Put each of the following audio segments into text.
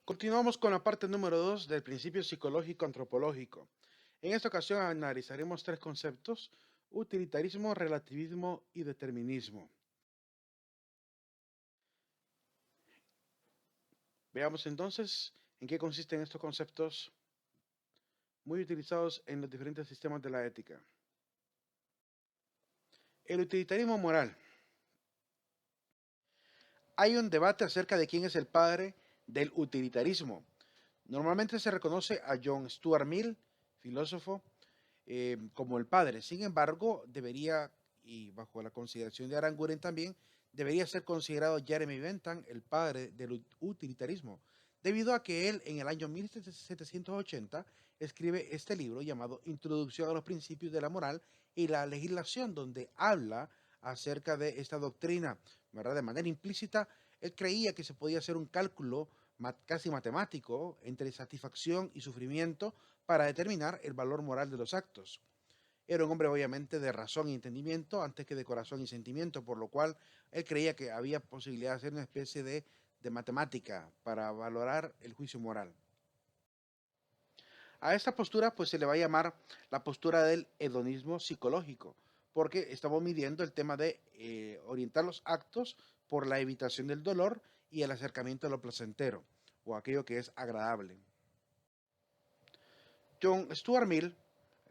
Continuamos con la parte número 2 del principio psicológico antropológico. En esta ocasión analizaremos tres conceptos: utilitarismo, relativismo y determinismo. Veamos entonces en qué consisten estos conceptos muy utilizados en los diferentes sistemas de la ética. El utilitarismo moral. Hay un debate acerca de quién es el padre del utilitarismo. Normalmente se reconoce a John Stuart Mill, filósofo, como el padre. Sin embargo, debería, y bajo la consideración de Aranguren también, debería ser considerado Jeremy Bentham el padre del utilitarismo, debido a que él en el año 1780 escribe este libro llamado Introducción a los principios de la moral y la legislación, donde habla acerca de esta doctrina, ¿verdad? De manera implícita, él creía que se podía hacer un cálculo casi matemático entre satisfacción y sufrimiento para determinar el valor moral de los actos. Era un hombre obviamente de razón y entendimiento antes que de corazón y sentimiento, por lo cual él creía que había posibilidad de hacer una especie de matemática para valorar el juicio moral. A esta postura pues se le va a llamar la postura del hedonismo psicológico, porque estamos midiendo el tema de orientar los actos por la evitación del dolor y el acercamiento a lo placentero o aquello que es agradable. John Stuart Mill,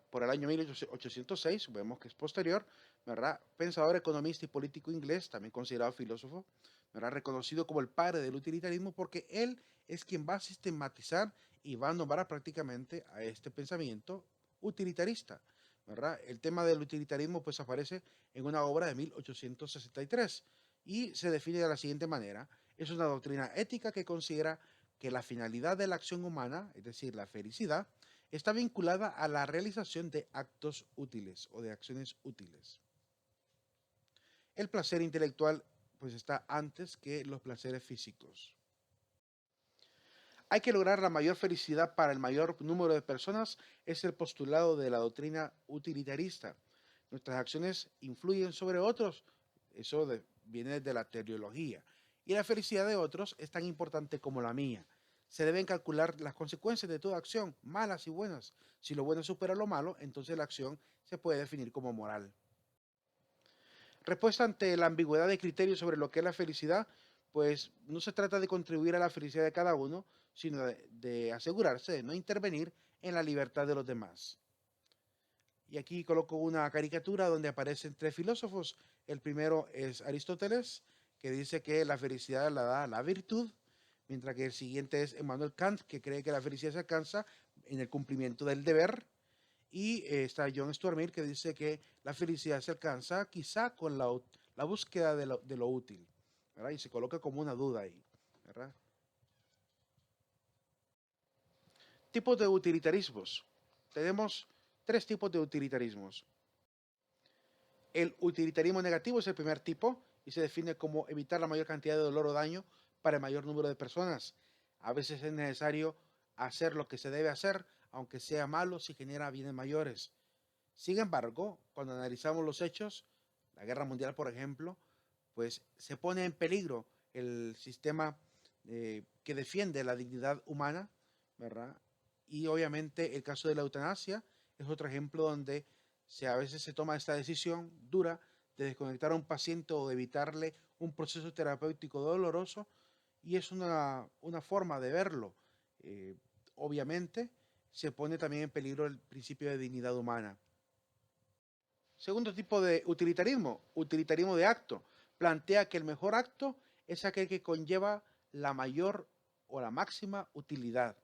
por el año 1806, vemos que es posterior, ¿verdad? Pensador, economista y político inglés, también considerado filósofo, ¿verdad? Reconocido como el padre del utilitarismo porque él es quien va a sistematizar y va a nombrar prácticamente a este pensamiento utilitarista, ¿verdad? El tema del utilitarismo pues aparece en una obra de 1863 y se define de la siguiente manera: es una doctrina ética que considera que la finalidad de la acción humana, es decir, la felicidad, está vinculada a la realización de actos útiles o de acciones útiles. El placer intelectual pues está antes que los placeres físicos. Hay que lograr la mayor felicidad para el mayor número de personas, es el postulado de la doctrina utilitarista. Nuestras acciones influyen sobre otros, viene de la teleología, y la felicidad de otros es tan importante como la mía. Se deben calcular las consecuencias de toda acción, malas y buenas. Si lo bueno supera lo malo, entonces la acción se puede definir como moral. Respuesta ante la ambigüedad de criterios sobre lo que es la felicidad, pues no se trata de contribuir a la felicidad de cada uno, sino de asegurarse de no intervenir en la libertad de los demás. Y aquí coloco una caricatura donde aparecen tres filósofos. El primero es Aristóteles, que dice que la felicidad la da la virtud, mientras que el siguiente es Emmanuel Kant, que cree que la felicidad se alcanza en el cumplimiento del deber. Y está John Stuart Mill, que dice que la felicidad se alcanza quizá con la búsqueda de lo útil, ¿verdad? Y se coloca como una duda ahí, ¿verdad? Tipos de utilitarismos. Tenemos tres tipos de utilitarismos. El utilitarismo negativo es el primer tipo y se define como evitar la mayor cantidad de dolor o daño para el mayor número de personas. A veces es necesario hacer lo que se debe hacer, aunque sea malo si genera bienes mayores. Sin embargo, cuando analizamos los hechos, la guerra mundial, por ejemplo, pues se pone en peligro el sistema que defiende la dignidad humana, ¿verdad? Y obviamente el caso de la eutanasia es otro ejemplo donde a veces se toma esta decisión dura de desconectar a un paciente o de evitarle un proceso terapéutico doloroso, y es una forma de verlo. Eh, Obviamente se pone también en peligro el principio de dignidad humana. Segundo tipo de utilitarismo, utilitarismo de acto. Plantea que el mejor acto es aquel que conlleva la mayor o la máxima utilidad.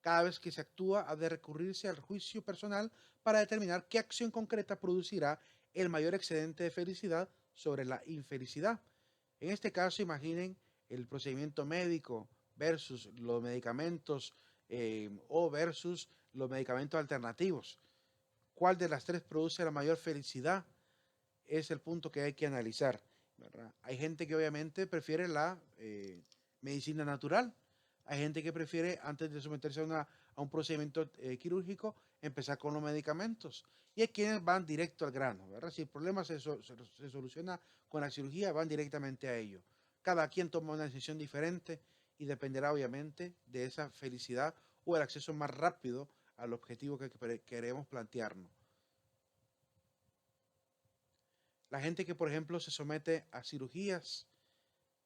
Cada vez que se actúa ha de recurrirse al juicio personal para determinar qué acción concreta producirá el mayor excedente de felicidad sobre la infelicidad. En este caso, imaginen el procedimiento médico versus los medicamentos o versus los medicamentos alternativos. ¿Cuál de las tres produce la mayor felicidad? Es el punto que hay que analizar, ¿verdad? Hay gente que obviamente prefiere la medicina natural. Hay gente que prefiere, antes de someterse a un procedimiento quirúrgico, empezar con los medicamentos. Y hay quienes van directo al grano, ¿verdad? Si el problema se soluciona con la cirugía, van directamente a ello. Cada quien toma una decisión diferente y dependerá obviamente de esa felicidad o el acceso más rápido al objetivo que queremos plantearnos. La gente que, por ejemplo, se somete a cirugías,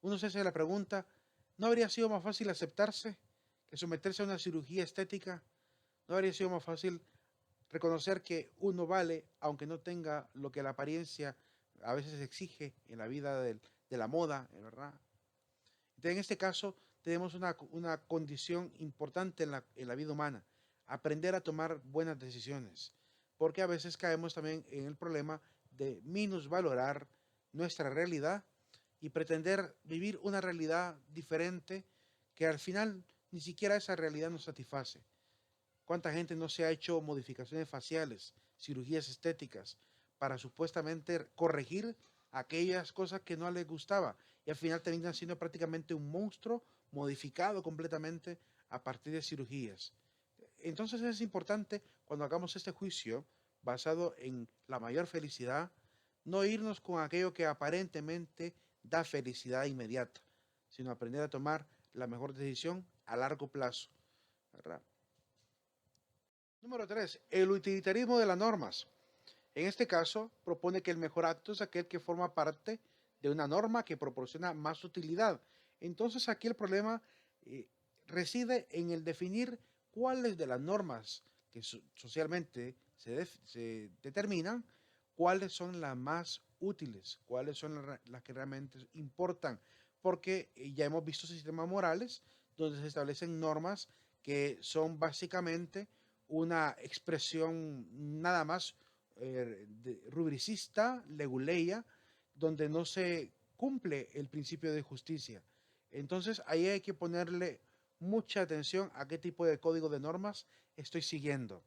uno se hace la pregunta, ¿no habría sido más fácil aceptarse que someterse a una cirugía estética? ¿No habría sido más fácil reconocer que uno vale, aunque no tenga lo que la apariencia a veces exige en la vida de la moda, ¿verdad? Entonces, en este caso, tenemos una condición importante en la vida humana, aprender a tomar buenas decisiones, porque a veces caemos también en el problema de minusvalorar nuestra realidad y pretender vivir una realidad diferente que al final ni siquiera esa realidad nos satisface. ¿Cuánta gente no se ha hecho modificaciones faciales, cirugías estéticas, para supuestamente corregir aquellas cosas que no les gustaba? Y al final terminan siendo prácticamente un monstruo modificado completamente a partir de cirugías. Entonces es importante cuando hagamos este juicio basado en la mayor felicidad, no irnos con aquello que aparentemente da felicidad inmediata, sino aprender a tomar la mejor decisión a largo plazo, ¿verdad? Número 3, el utilitarismo de las normas. En este caso, propone que el mejor acto es aquel que forma parte de una norma que proporciona más utilidad. Entonces aquí el problema eh, reside en el definir cuáles de las normas que socialmente se determinan, cuáles son las más útiles, cuáles son las que realmente importan, porque ya hemos visto sistemas morales donde se establecen normas que son básicamente una expresión nada más rubricista, leguleya, donde no se cumple el principio de justicia. Entonces ahí hay que ponerle mucha atención a qué tipo de código de normas estoy siguiendo.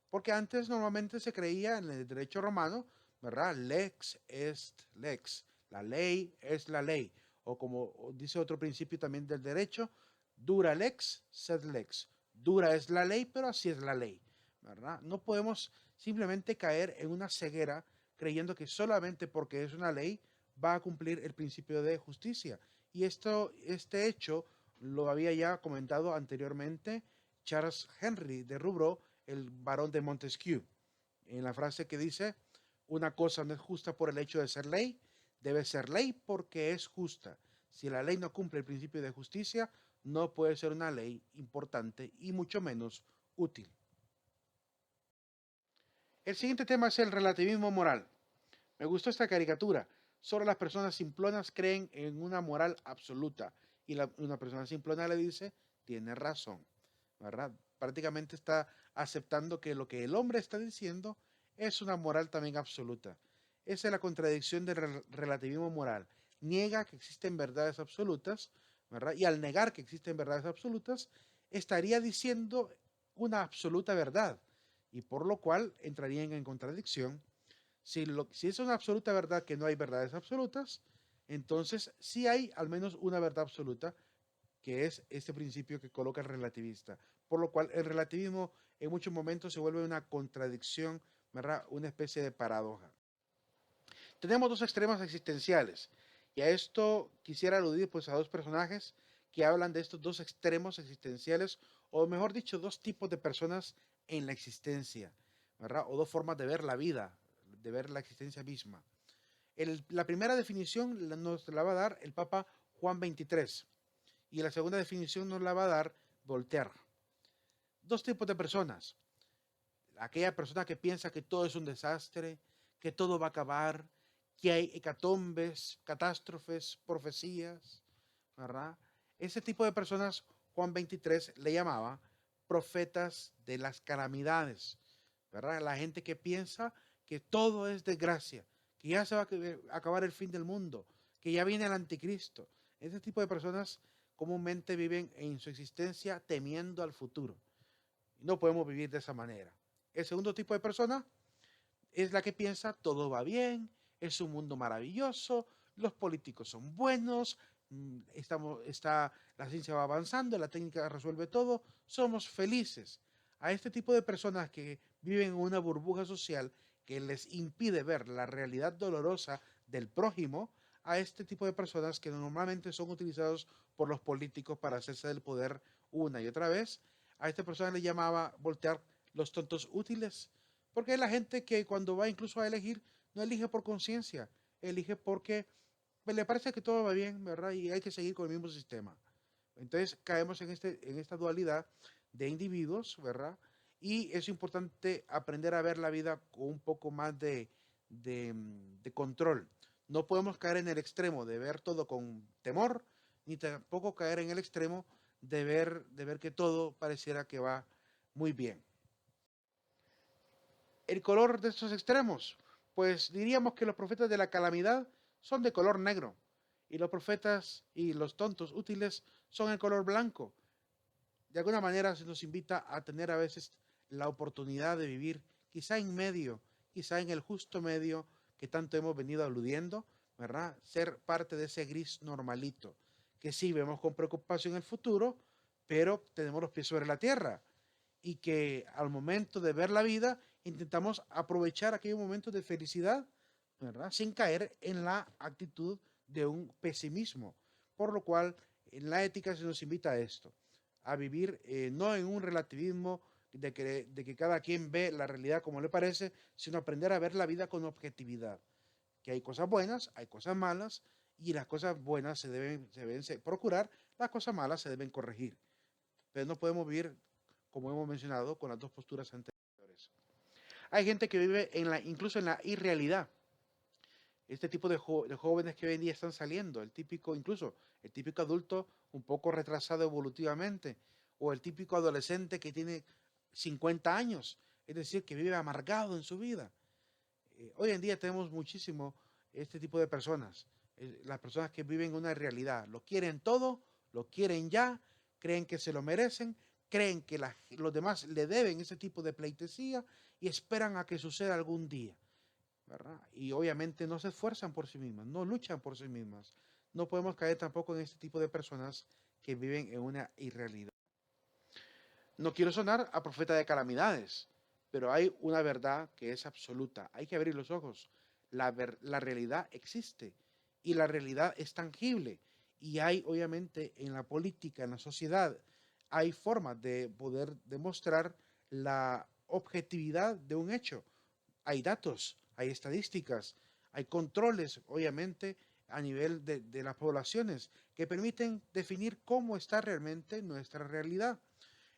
Porque antes normalmente se creía en el derecho romano, ¿verdad? Lex est lex, la ley es la ley. O como dice otro principio también del derecho, dura lex, sed lex. Dura es la ley, pero así es la ley, ¿verdad? No podemos simplemente caer en una ceguera creyendo que solamente porque es una ley va a cumplir el principio de justicia. Y este hecho lo había ya comentado anteriormente Charles Henry de Rubro, el barón de Montesquieu, en la frase que dice, una cosa no es justa por el hecho de ser ley, debe ser ley porque es justa. Si la ley no cumple el principio de justicia, no puede ser una ley importante y mucho menos útil. El siguiente tema es el relativismo moral. Me gustó esta caricatura. Solo las personas simplonas creen en una moral absoluta. Y una persona simplona le dice, tiene razón, ¿verdad? Prácticamente está aceptando que lo que el hombre está diciendo es una moral también absoluta. Esa es la contradicción del relativismo moral. Niega que existen verdades absolutas, ¿verdad? Y al negar que existen verdades absolutas, estaría diciendo una absoluta verdad. Y por lo cual entrarían en contradicción si es una absoluta verdad que no hay verdades absolutas, entonces sí hay al menos una verdad absoluta, que es este principio que coloca el relativista. Por lo cual el relativismo en muchos momentos se vuelve una contradicción, ¿verdad? Una especie de paradoja. Tenemos dos extremos existenciales, y a esto quisiera aludir pues a dos personajes que hablan de estos dos extremos existenciales, o mejor dicho, dos tipos de personas en la existencia, ¿verdad? O dos formas de ver la vida, de ver la existencia misma. La primera definición nos la va a dar el Papa Juan XXIII y la segunda definición nos la va a dar Voltaire. Dos tipos de personas. Aquella persona que piensa que todo es un desastre, que todo va a acabar, que hay hecatombes, catástrofes, profecías, ¿verdad? Ese tipo de personas Juan XXIII le llamaba profetas de las calamidades, ¿verdad? La gente que piensa que todo es desgracia, que ya se va a acabar el fin del mundo, que ya viene el anticristo. Ese tipo de personas comúnmente viven en su existencia temiendo al futuro. No podemos vivir de esa manera. El segundo tipo de persona es la que piensa todo va bien, es un mundo maravilloso, los políticos son buenos, la ciencia va avanzando, la técnica resuelve todo, somos felices. A este tipo de personas que viven en una burbuja social que les impide ver la realidad dolorosa del prójimo, a este tipo de personas que normalmente son utilizados por los políticos para hacerse del poder una y otra vez. A esta persona le llamaba voltear los tontos útiles, porque es la gente que cuando va incluso a elegir, no elige por conciencia, elige porque pues, le parece que todo va bien, ¿verdad? Y hay que seguir con el mismo sistema. Entonces caemos en esta dualidad de individuos, ¿verdad? Y es importante aprender a ver la vida con un poco más de control. No podemos caer en el extremo de ver todo con temor, ni tampoco caer en el extremo de ver que todo pareciera que va muy bien. El color de estos extremos, pues diríamos que los profetas de la calamidad son de color negro y los profetas y los tontos útiles son el color blanco. De alguna manera se nos invita a tener a veces la oportunidad de vivir quizá en medio, quizá en el justo medio que tanto hemos venido aludiendo, ¿verdad? Ser parte de ese gris normalito, que sí vemos con preocupación el futuro, pero tenemos los pies sobre la tierra y que al momento de ver la vida intentamos aprovechar aquellos momentos de felicidad, ¿verdad? Sin caer en la actitud de un pesimismo, por lo cual en la ética se nos invita a esto, a vivir no en un relativismo de que cada quien ve la realidad como le parece, sino aprender a ver la vida con objetividad, que hay cosas buenas, hay cosas malas, y las cosas buenas se deben procurar, las cosas malas se deben corregir. Pero no podemos vivir, como hemos mencionado, con las dos posturas anteriores. Hay gente que vive incluso en la irrealidad. Este tipo de jóvenes que hoy en día están saliendo, incluso el típico adulto un poco retrasado evolutivamente, o el típico adolescente que tiene 50 años, es decir, que vive amargado en su vida. Hoy en día tenemos muchísimo este tipo de personas, las personas que viven una realidad, lo quieren todo, lo quieren ya, creen que se lo merecen, creen que los demás le deben ese tipo de pleitesía y esperan a que suceda algún día, ¿verdad? Y obviamente no se esfuerzan por sí mismas, no luchan por sí mismas. No podemos caer tampoco en este tipo de personas que viven en una irrealidad. No quiero sonar a profeta de calamidades, pero hay una verdad que es absoluta. Hay que abrir los ojos. La realidad existe y la realidad es tangible. Y hay, obviamente, en la política, en la sociedad, hay formas de poder demostrar la objetividad de un hecho. Hay datos, hay estadísticas, hay controles, obviamente, a nivel de las poblaciones que permiten definir cómo está realmente nuestra realidad.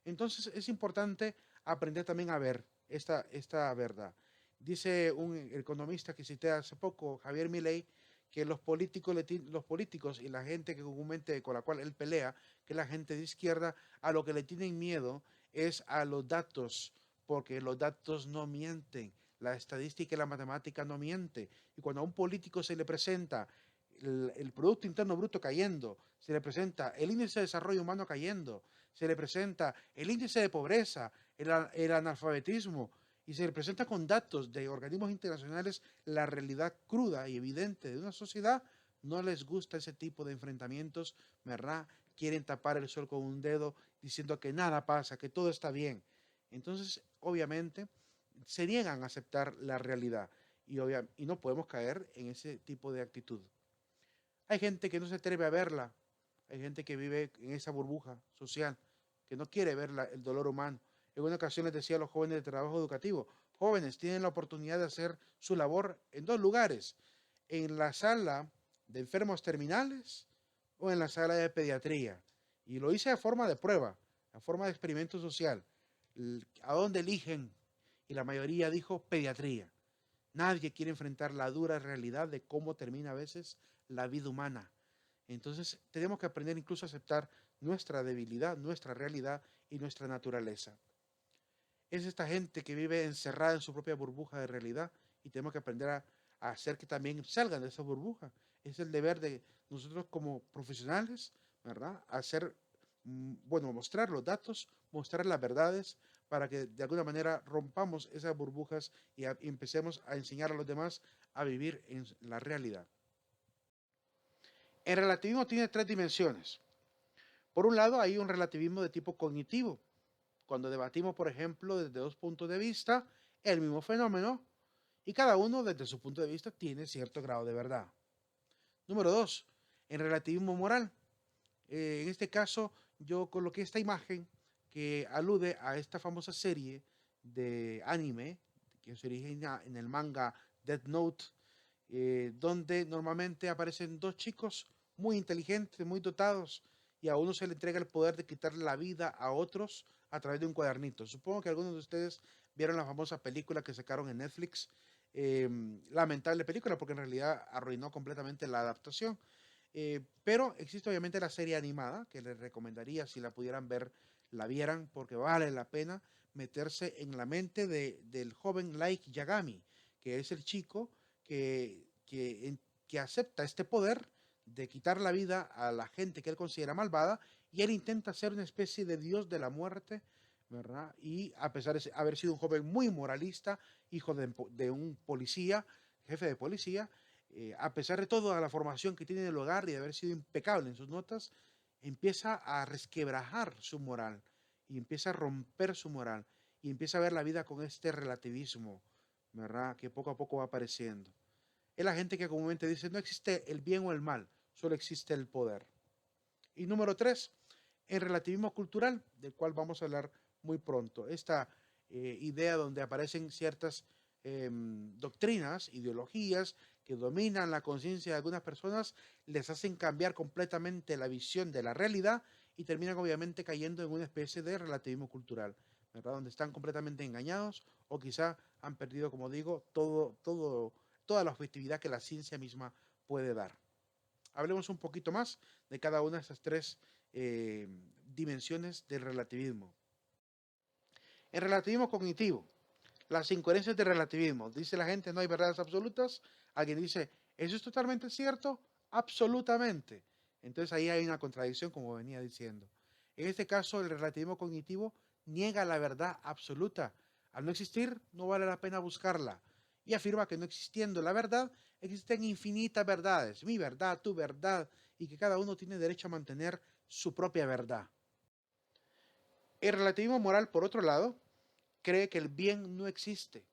Entonces es importante aprender también a ver esta verdad. Dice un economista que cité hace poco, Javier Milei, que los políticos y la gente que comúnmente con la cual él pelea, que la gente de izquierda, a lo que le tienen miedo es a los datos, porque los datos no mienten, la estadística y la matemática no miente. Y cuando a un político se le presenta el Producto Interno Bruto cayendo, se le presenta el índice de desarrollo humano cayendo, se le presenta el índice de pobreza, el analfabetismo, y se le presenta con datos de organismos internacionales la realidad cruda y evidente de una sociedad, no les gusta ese tipo de enfrentamientos, ¿verdad? Quieren tapar el sol con un dedo diciendo que nada pasa, que todo está bien. Entonces, obviamente, se niegan a aceptar la realidad y no podemos caer en ese tipo de actitud. Hay gente que no se atreve a verla, hay gente que vive en esa burbuja social, que no quiere ver el dolor humano. En una ocasión les decía a los jóvenes de trabajo educativo, jóvenes, tienen la oportunidad de hacer su labor en dos lugares, en la sala de enfermos terminales o en la sala de pediatría. Y lo hice a forma de prueba, a forma de experimento social. ¿A dónde eligen? Y la mayoría dijo pediatría. Nadie quiere enfrentar la dura realidad de cómo termina a veces la vida humana. Entonces tenemos que aprender incluso a aceptar nuestra debilidad, nuestra realidad y nuestra naturaleza. Es esta gente que vive encerrada en su propia burbuja de realidad y tenemos que aprender a hacer que también salgan de esa burbuja. Es el deber de nosotros como profesionales, ¿verdad? Hacer, bueno, mostrar los datos, mostrar las verdades para que de alguna manera rompamos esas burbujas y empecemos a enseñar a los demás a vivir en la realidad. El relativismo tiene tres dimensiones. Por un lado, hay un relativismo de tipo cognitivo, cuando debatimos, por ejemplo, desde dos puntos de vista el mismo fenómeno y cada uno desde su punto de vista tiene cierto grado de verdad. Número 2, en relativismo moral. En este caso, yo coloqué esta imagen que alude a esta famosa serie de anime que se origina en el manga Death Note, donde normalmente aparecen dos chicos muy inteligentes, muy dotados, y a uno se le entrega el poder de quitarle la vida a otros a través de un cuadernito. Supongo que algunos de ustedes vieron la famosa película que sacaron en Netflix. Lamentable película porque en realidad arruinó completamente la adaptación. Pero existe obviamente la serie animada que les recomendaría, si la pudieran ver, la vieran, porque vale la pena meterse en la mente del joven Light Yagami, que es el chico que acepta este poder de quitar la vida a la gente que él considera malvada, y él intenta ser una especie de dios de la muerte, ¿verdad? Y a pesar de haber sido un joven muy moralista, hijo de un policía, jefe de policía, a pesar de toda la formación que tiene en el hogar y de haber sido impecable en sus notas, empieza a resquebrajar su moral y empieza a romper su moral y empieza a ver la vida con este relativismo, ¿verdad? Que poco a poco va apareciendo. Es la gente que comúnmente dice, no existe el bien o el mal, solo existe el poder. Y número 3, el relativismo cultural, del cual vamos a hablar muy pronto. Esta idea donde aparecen ciertas doctrinas, ideologías que dominan la conciencia de algunas personas, les hacen cambiar completamente la visión de la realidad y terminan obviamente cayendo en una especie de relativismo cultural, ¿verdad? Donde están completamente engañados o quizá han perdido, como digo, toda la objetividad que la ciencia misma puede dar. Hablemos un poquito más de cada una de estas tres eh, dimensiones del relativismo. El relativismo cognitivo, las incoherencias del relativismo. Dice la gente, no hay verdades absolutas. Alguien dice, ¿eso es totalmente cierto? Absolutamente. Entonces ahí hay una contradicción, como venía diciendo. En este caso, el relativismo cognitivo niega la verdad absoluta. Al no existir, no vale la pena buscarla. Y afirma que no existiendo la verdad, existen infinitas verdades. Mi verdad, tu verdad, y que cada uno tiene derecho a mantener su propia verdad. El relativismo moral, por otro lado, cree que el bien no existe.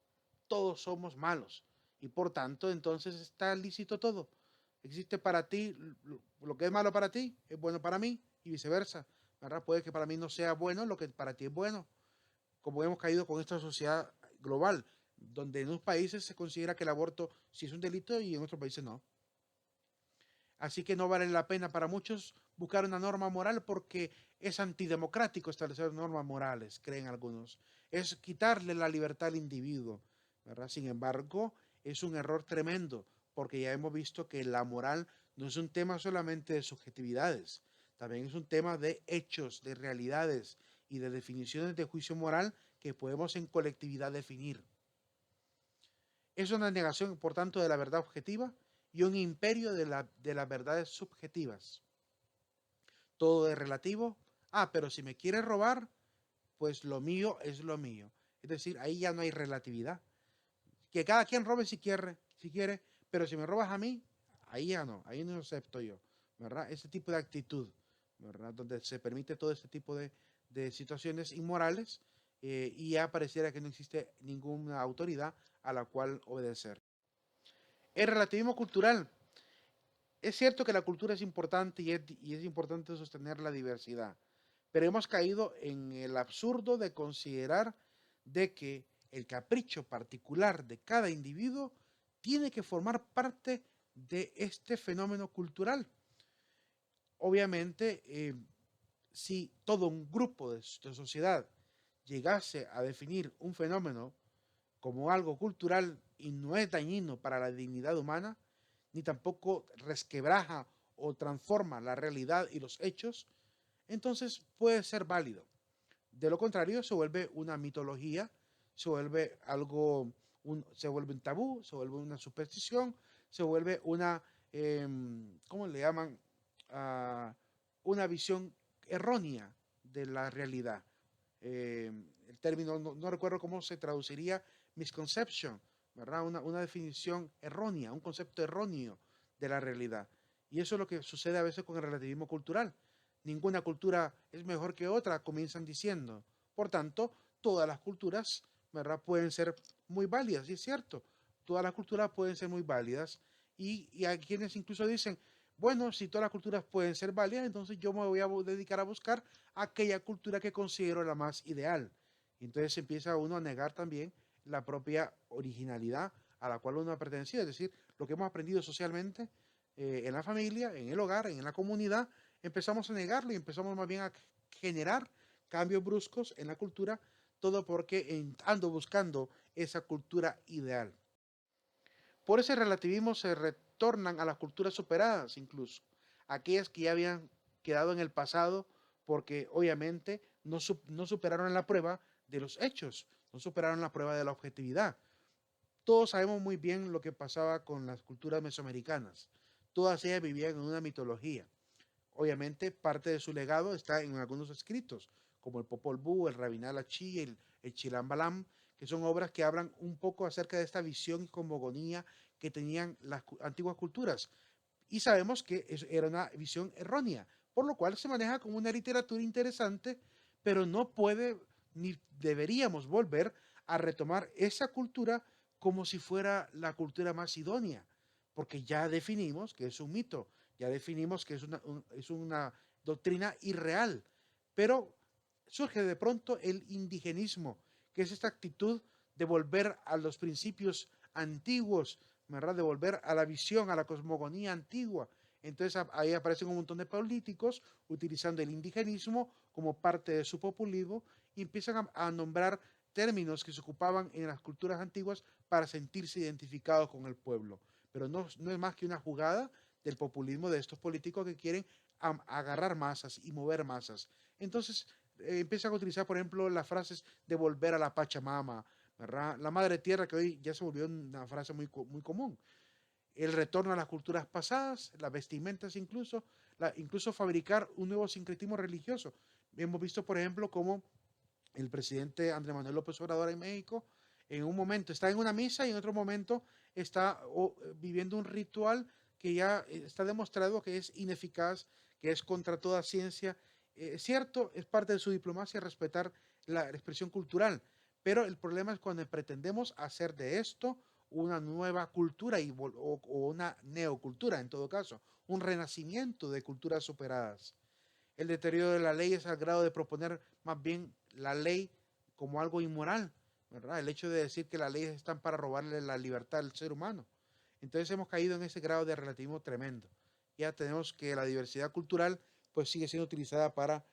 Todos somos malos. Y por tanto, entonces está lícito todo. Existe para ti, lo que es malo para ti, es bueno para mí y viceversa. ¿Verdad? Puede que para mí no sea bueno lo que para ti es bueno. Como hemos caído con esta sociedad global, donde en unos países se considera que el aborto sí es un delito y en otros países no. Así que no vale la pena para muchos buscar una norma moral porque es antidemocrático establecer normas morales, creen algunos. Es quitarle la libertad al individuo, ¿verdad? Sin embargo, es un error tremendo porque ya hemos visto que la moral no es un tema solamente de subjetividades, también es un tema de hechos, de realidades y de definiciones de juicio moral que podemos en colectividad definir. Es una negación, por tanto, de la verdad objetiva y un imperio de las verdades subjetivas. Todo es relativo. Ah, pero si me quieres robar, pues lo mío es lo mío. Es decir, ahí ya no hay relatividad. Que cada quien robe si quiere, pero si me robas a mí, ahí no acepto yo, ¿verdad? Ese tipo de actitud, ¿verdad? Donde se permite todo este tipo de situaciones inmorales, y ya pareciera que no existe ninguna autoridad a la cual obedecer. El relativismo cultural. Es cierto que la cultura es importante y es importante sostener la diversidad, pero hemos caído en el absurdo de considerar de que el capricho particular de cada individuo tiene que formar parte de este fenómeno cultural. Obviamente, si todo un grupo de sociedad llegase a definir un fenómeno como algo cultural y no es dañino para la dignidad humana, ni tampoco resquebraja o transforma la realidad y los hechos, entonces puede ser válido. De lo contrario, se vuelve una mitología, se vuelve se vuelve un tabú, se vuelve una superstición, se vuelve ¿cómo le llaman? Uh, una visión errónea de la realidad. El término, no recuerdo cómo se traduciría, misconception, ¿verdad? Una definición errónea, un concepto erróneo de la realidad. Y eso es lo que sucede a veces con el relativismo cultural. Ninguna cultura es mejor que otra, comienzan diciendo. Por tanto, todas las culturas, ¿verdad?, pueden ser muy válidas, y es cierto, todas las culturas pueden ser muy válidas, y hay quienes incluso dicen, bueno, si todas las culturas pueden ser válidas, entonces yo me voy a dedicar a buscar aquella cultura que considero la más ideal. Entonces empieza uno a negar también la propia originalidad a la cual uno ha pertenecido, es decir, lo que hemos aprendido socialmente en la familia, en el hogar, en la comunidad, empezamos a negarlo y empezamos más bien a generar cambios bruscos en la cultura, todo porque ando buscando esa cultura ideal. Por ese relativismo se retornan a las culturas superadas incluso, aquellas que ya habían quedado en el pasado porque obviamente no superaron la prueba de los hechos, no superaron la prueba de la objetividad. Todos sabemos muy bien lo que pasaba con las culturas mesoamericanas. Todas ellas vivían en una mitología. Obviamente, parte de su legado está en algunos escritos, como el Popol Vuh, el Rabinal Achí, el Chilam Balam, que son obras que hablan un poco acerca de esta visión y cosmogonía que tenían las antiguas culturas. Y sabemos que era una visión errónea, por lo cual se maneja como una literatura interesante, pero no puede ni deberíamos volver a retomar esa cultura como si fuera la cultura más idónea, porque ya definimos que es un mito, ya definimos que es una doctrina irreal, pero surge de pronto el indigenismo, que es esta actitud de volver a los principios antiguos, ¿verdad? De volver a la visión, a la cosmogonía antigua. Entonces ahí aparecen un montón de políticos utilizando el indigenismo como parte de su populismo y empiezan a nombrar términos que se ocupaban en las culturas antiguas para sentirse identificados con el pueblo. Pero no es más que una jugada del populismo de estos políticos que quieren agarrar masas y mover masas. Entonces empiezan a utilizar, por ejemplo, las frases de volver a la Pachamama, ¿verdad? La madre tierra, que hoy ya se volvió una frase muy común. El retorno a las culturas pasadas, las vestimentas incluso, incluso fabricar un nuevo sincretismo religioso. Hemos visto, por ejemplo, cómo el presidente Andrés Manuel López Obrador en México, en un momento está en una misa y en otro momento está viviendo un ritual que ya está demostrado que es ineficaz, que es contra toda ciencia. Es cierto, es parte de su diplomacia respetar la expresión cultural, pero el problema es cuando pretendemos hacer de esto una nueva cultura o una neocultura, en todo caso, un renacimiento de culturas superadas. El deterioro de la ley es al grado de proponer más bien la ley como algo inmoral, ¿verdad? El hecho de decir que las leyes están para robarle la libertad al ser humano. Entonces hemos caído en ese grado de relativismo tremendo. Ya tenemos que la diversidad cultural pues sigue siendo utilizada para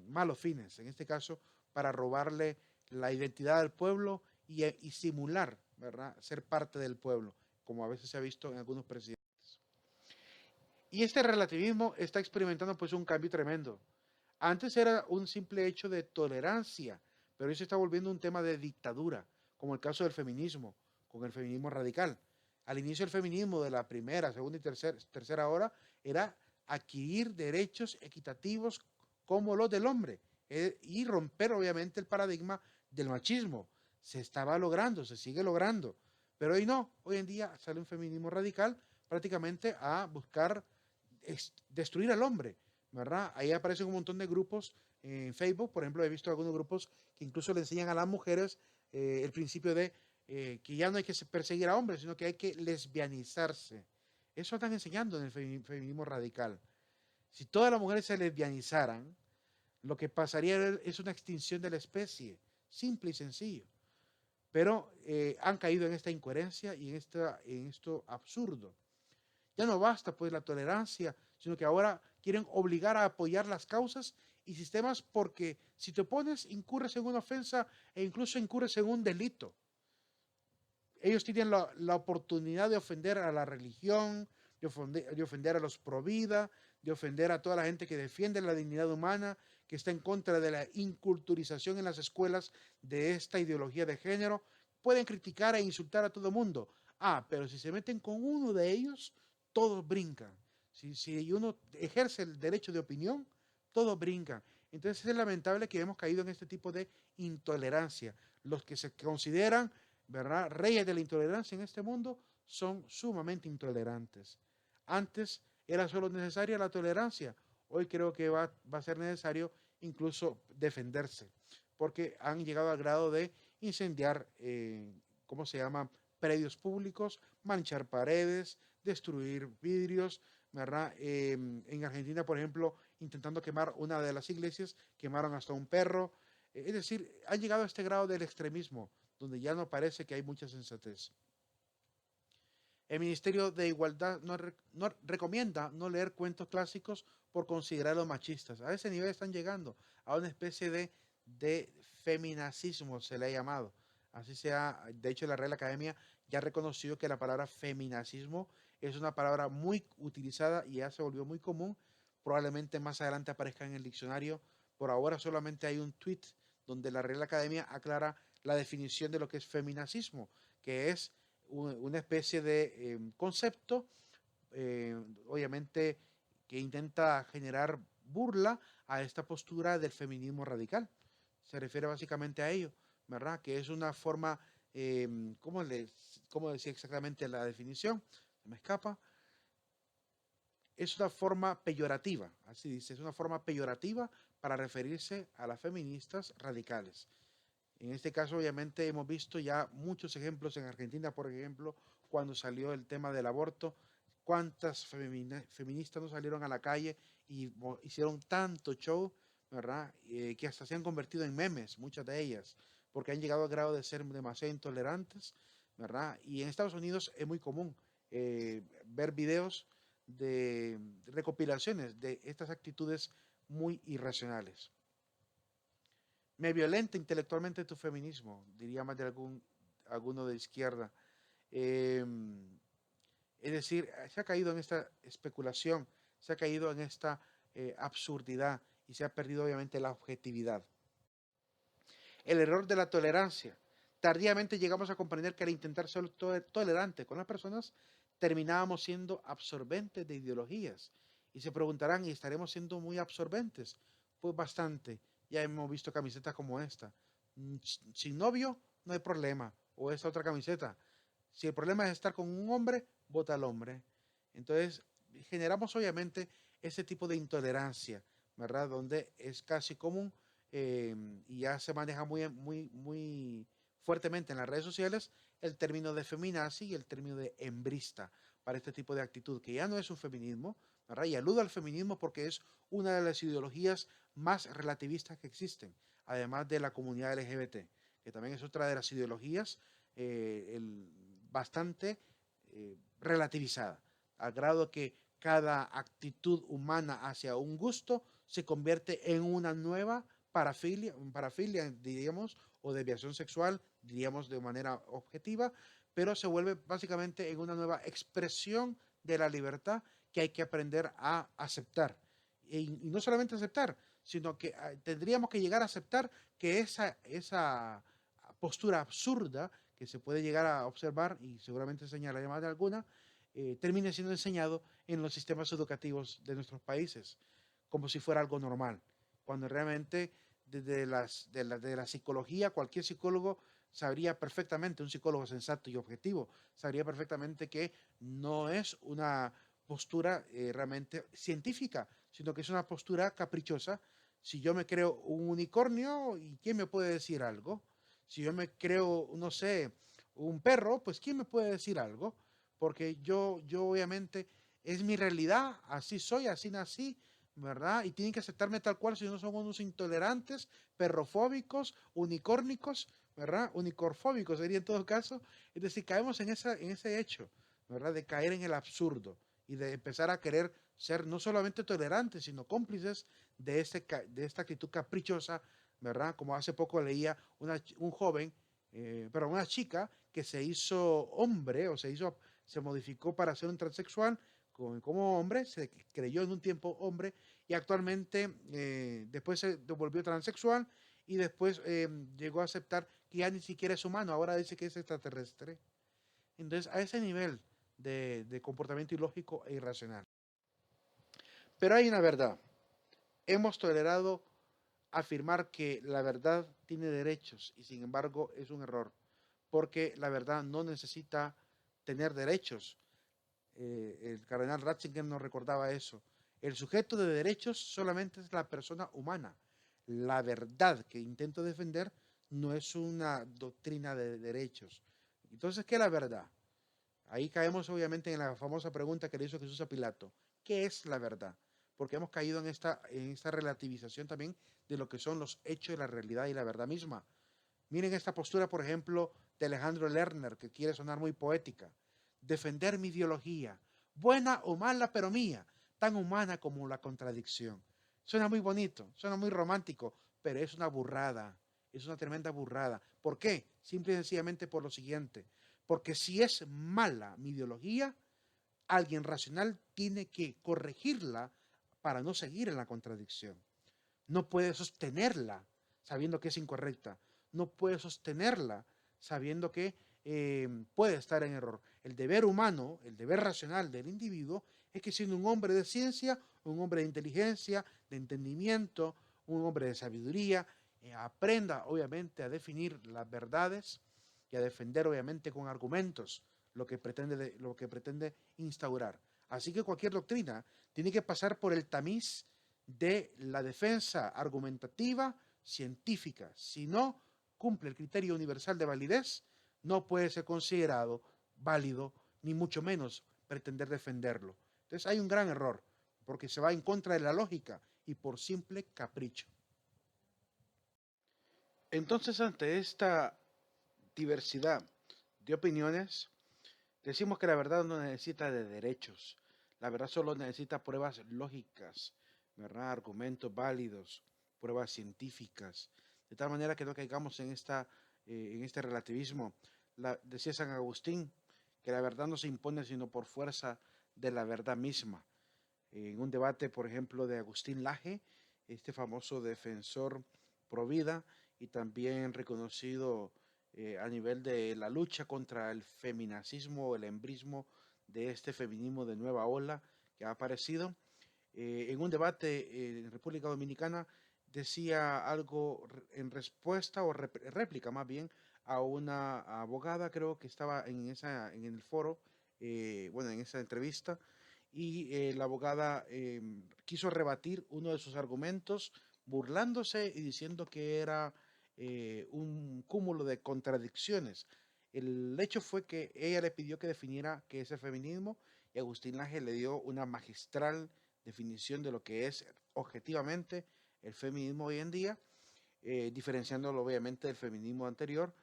malos fines, en este caso para robarle la identidad del pueblo y simular, ¿verdad? Ser parte del pueblo, como a veces se ha visto en algunos presidentes. Y este relativismo está experimentando pues un cambio tremendo. Antes era un simple hecho de tolerancia, pero hoy se está volviendo un tema de dictadura, como el caso del feminismo, con el feminismo radical. Al inicio el feminismo de la primera, segunda y tercera hora era adquirir derechos equitativos como los del hombre y romper obviamente el paradigma del machismo. Se estaba logrando, se sigue logrando, pero hoy no, hoy en día sale un feminismo radical prácticamente a buscar destruir al hombre, ¿verdad? Ahí aparecen un montón de grupos en Facebook, por ejemplo, he visto algunos grupos que incluso le enseñan a las mujeres el principio de que ya no hay que perseguir a hombres, sino que hay que lesbianizarse. Eso están enseñando en el feminismo radical. Si todas las mujeres se lesbianizaran, lo que pasaría es una extinción de la especie, simple y sencillo. Pero han caído en esta incoherencia y en esto absurdo. Ya no basta pues la tolerancia, sino que ahora quieren obligar a apoyar las causas y sistemas porque si te opones incurres en una ofensa e incluso incurres en un delito. Ellos tienen la oportunidad de ofender a la religión, de ofender a los pro vida, de ofender a toda la gente que defiende la dignidad humana, que está en contra de la inculturización en las escuelas de esta ideología de género. Pueden criticar e insultar a todo el mundo. Ah, pero si se meten con uno de ellos, todos brincan. Si uno ejerce el derecho de opinión, todos brincan. Entonces es lamentable que hemos caído en este tipo de intolerancia. Los que se consideran, ¿verdad?, reyes de la intolerancia en este mundo son sumamente intolerantes. Antes era solo necesaria la tolerancia. Hoy creo que va a ser necesario incluso defenderse, porque han llegado al grado de incendiar, ¿cómo se llama?, predios públicos, manchar paredes, destruir vidrios, ¿verdad? En Argentina, por ejemplo, intentando quemar una de las iglesias, quemaron hasta un perro. Es decir, han llegado a este grado del extremismo, donde ya no parece que hay mucha sensatez. El Ministerio de Igualdad no recomienda no leer cuentos clásicos por considerarlos machistas. A ese nivel están llegando, a una especie de feminacismo se le ha llamado. Así sea, de hecho la Real Academia ya ha reconocido que la palabra feminacismo es una palabra muy utilizada y ya se volvió muy común. Probablemente más adelante aparezca en el diccionario. Por ahora solamente hay un tweet donde la Real Academia aclara la definición de lo que es feminacismo, que es una especie de concepto, obviamente, que intenta generar burla a esta postura del feminismo radical. Se refiere básicamente a ello, ¿verdad? Que es una forma, ¿cómo, ¿cómo decía exactamente la definición? Se me escapa. Es una forma peyorativa, así dice, es una forma peyorativa para referirse a las feministas radicales. En este caso, obviamente, hemos visto ya muchos ejemplos en Argentina, por ejemplo, cuando salió el tema del aborto, cuántas feministas no salieron a la calle y hicieron tanto show, ¿verdad? Que hasta se han convertido en memes, muchas de ellas, porque han llegado al grado de ser demasiado intolerantes, ¿verdad? Y en Estados Unidos es muy común ver videos de recopilaciones de estas actitudes muy irracionales. Me violenta intelectualmente tu feminismo, diría más de alguno de izquierda. Eh, es decir, se ha caído en esta especulación, se ha caído en esta absurdidad y se ha perdido obviamente la objetividad. El error de la tolerancia. Tardíamente llegamos a comprender que al intentar ser tolerante con las personas, terminábamos siendo absorbentes de ideologías. Y se preguntarán, ¿y estaremos siendo muy absorbentes? Pues bastante. Ya hemos visto camisetas como esta. Sin novio, no hay problema. O esta otra camiseta. Si el problema es estar con un hombre, vota al hombre. Entonces, generamos obviamente ese tipo de intolerancia, ¿verdad? Donde es casi común y ya se maneja muy fuertemente en las redes sociales el término de feminazi y el término de hembrista para este tipo de actitud, que ya no es un feminismo, ¿verdad? Y aludo al feminismo porque es una de las ideologías más relativistas que existen, además de la comunidad LGBT, que también es otra de las ideologías bastante relativizada, al grado que cada actitud humana hacia un gusto se convierte en una nueva parafilia, diríamos, o desviación sexual, diríamos de manera objetiva, pero se vuelve básicamente en una nueva expresión de la libertad que hay que aprender a aceptar. Y no solamente aceptar, sino que tendríamos que llegar a aceptar que esa postura absurda que se puede llegar a observar, y seguramente señalaré más de alguna, termine siendo enseñado en los sistemas educativos de nuestros países, como si fuera algo normal, cuando realmente desde de la psicología, cualquier psicólogo sabría perfectamente, un psicólogo sensato y objetivo, sabría perfectamente que no es una postura realmente científica, sino que es una postura caprichosa. Si yo me creo un unicornio, ¿y quién me puede decir algo? Si yo me creo, no sé, un perro, pues ¿quién me puede decir algo? Porque yo obviamente es mi realidad, así soy, así nací, ¿verdad? Y tienen que aceptarme tal cual, si no son unos intolerantes, perrofóbicos, unicórnicos, ¿verdad? Unicorfóbicos sería en todo caso. Es decir, caemos en ese hecho, ¿verdad? De caer en el absurdo y de empezar a querer ser no solamente tolerantes, sino cómplices de esta actitud caprichosa, ¿verdad? Como hace poco leía un joven, pero una chica que se hizo hombre o se modificó para ser un transexual como hombre, se creyó en un tiempo hombre y actualmente después se volvió transexual y después llegó a aceptar que ya ni siquiera es humano, ahora dice que es extraterrestre. Entonces, a ese nivel de comportamiento ilógico e irracional. Pero hay una verdad. Hemos tolerado afirmar que la verdad tiene derechos y sin embargo es un error, porque la verdad no necesita tener derechos. El cardenal Ratzinger nos recordaba eso. El sujeto de derechos solamente es la persona humana. La verdad que intento defender no es una doctrina de derechos. Entonces, ¿qué es la verdad? Ahí caemos obviamente en la famosa pregunta que le hizo Jesús a Pilato. ¿Qué es la verdad? Porque hemos caído en esta relativización también de lo que son los hechos de la realidad y la verdad misma. Miren esta postura, por ejemplo, de Alejandro Lerner, que quiere sonar muy poética. Defender mi ideología, buena o mala, pero mía, tan humana como la contradicción. Suena muy bonito, suena muy romántico, pero es una burrada, es una tremenda burrada. ¿Por qué? Simple y sencillamente por lo siguiente. Porque si es mala mi ideología, alguien racional tiene que corregirla para no seguir en la contradicción. No puede sostenerla sabiendo que es incorrecta. No puede sostenerla sabiendo que puede estar en error. El deber humano, el deber racional del individuo es que siendo un hombre de ciencia, un hombre de inteligencia, de entendimiento, un hombre de sabiduría, aprenda obviamente a definir las verdades y a defender obviamente con argumentos lo que pretende instaurar. Así que cualquier doctrina tiene que pasar por el tamiz de la defensa argumentativa científica. Si no cumple el criterio universal de validez, no puede ser considerado válido, ni mucho menos pretender defenderlo. Entonces hay un gran error, porque se va en contra de la lógica y por simple capricho. Entonces, ante esta diversidad de opiniones, decimos que la verdad no necesita de derechos, la verdad solo necesita pruebas lógicas, ¿verdad? Argumentos válidos, pruebas científicas, de tal manera que no caigamos en este relativismo. Decía San Agustín que la verdad no se impone sino por fuerza de la verdad misma. En un debate, por ejemplo, de Agustín Laje, este famoso defensor pro vida y también reconocido a nivel de la lucha contra el feminacismo, el embrismo de este feminismo de nueva ola que ha aparecido. En un debate en República Dominicana decía algo en respuesta o réplica más bien a una abogada, creo que estaba en el foro, bueno, en esa entrevista, y la abogada quiso rebatir uno de sus argumentos burlándose y diciendo que era un cúmulo de contradicciones. El hecho fue que ella le pidió que definiera qué es el feminismo y Agustín Laje le dio una magistral definición de lo que es objetivamente el feminismo hoy en día, diferenciándolo obviamente del feminismo anterior,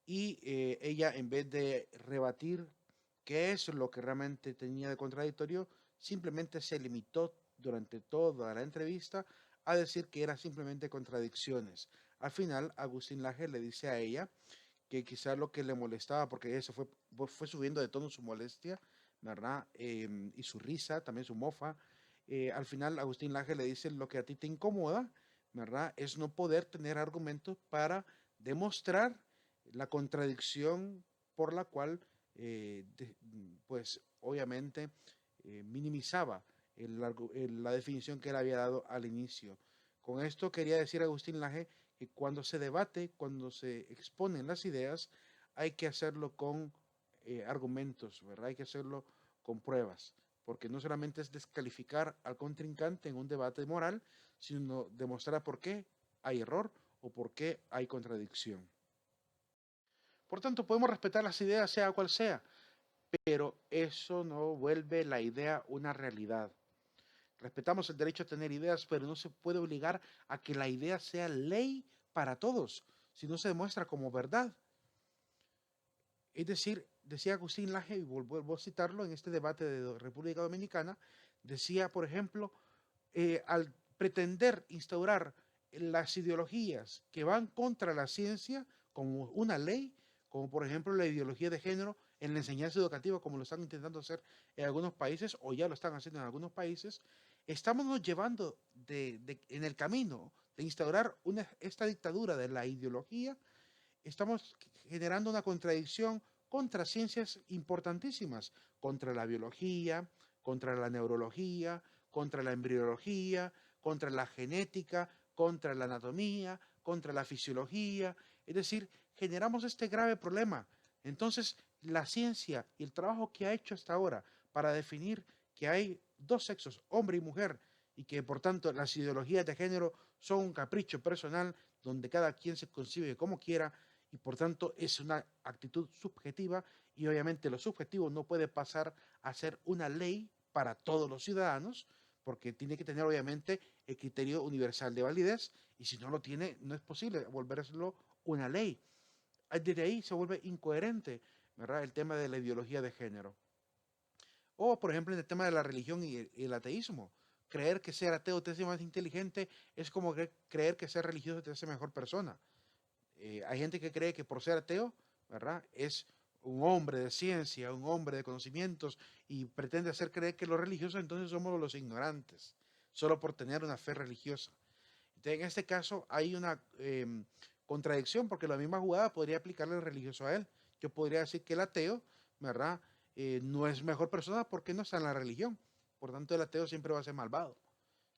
y ella en vez de rebatir qué es lo que realmente tenía de contradictorio, simplemente se limitó durante toda la entrevista a decir que eran simplemente contradicciones. Al final, Agustín Laje le dice a ella que quizás lo que le molestaba, porque eso fue subiendo de tono su molestia, ¿verdad? Y su risa, también su mofa. Al final, Agustín Laje le dice lo que a ti te incomoda, ¿verdad? Es no poder tener argumentos para demostrar la contradicción por la cual, pues obviamente, minimizaba la definición que él había dado al inicio. Con esto quería decir Agustín Laje que cuando se debate, cuando se exponen las ideas, hay que hacerlo con argumentos, ¿verdad? Hay que hacerlo con pruebas, porque no solamente es descalificar al contrincante en un debate moral, sino demostrar por qué hay error o por qué hay contradicción. Por tanto, podemos respetar las ideas, sea cual sea, pero eso no vuelve la idea una realidad. Respetamos el derecho a tener ideas, pero no se puede obligar a que la idea sea ley para todos, si no se demuestra como verdad. Es decir, decía Agustín Laje, y vuelvo a citarlo en este debate de República Dominicana, decía, por ejemplo, al pretender instaurar las ideologías que van contra la ciencia como una ley, como por ejemplo la ideología de género en la enseñanza educativa, como lo están intentando hacer en algunos países o ya lo están haciendo en algunos países, estamos llevando en el camino de instaurar esta dictadura de la ideología, estamos generando una contradicción contra ciencias importantísimas, contra la biología, contra la neurología, contra la embriología, contra la genética, contra la anatomía, contra la fisiología. Es decir, generamos este grave problema. Entonces, la ciencia y el trabajo que ha hecho hasta ahora para definir que hay dos sexos, hombre y mujer, y que por tanto las ideologías de género son un capricho personal donde cada quien se concibe como quiera y por tanto es una actitud subjetiva y obviamente lo subjetivo no puede pasar a ser una ley para todos los ciudadanos porque tiene que tener obviamente el criterio universal de validez y si no lo tiene no es posible volvérselo una ley. Desde ahí se vuelve incoherente, ¿verdad? El tema de la ideología de género. O, por ejemplo, en el tema de la religión y el ateísmo. Creer que ser ateo te hace más inteligente es como creer que ser religioso te hace mejor persona. Hay gente que cree que por ser ateo, ¿verdad? Es un hombre de ciencia, un hombre de conocimientos y pretende hacer creer que los religiosos entonces somos los ignorantes, solo por tener una fe religiosa. Entonces, en este caso hay una contradicción porque la misma jugada podría aplicarle el religioso a él. Yo podría decir que el ateo, ¿verdad? No es mejor persona porque no está en la religión. Por tanto, el ateo siempre va a ser malvado.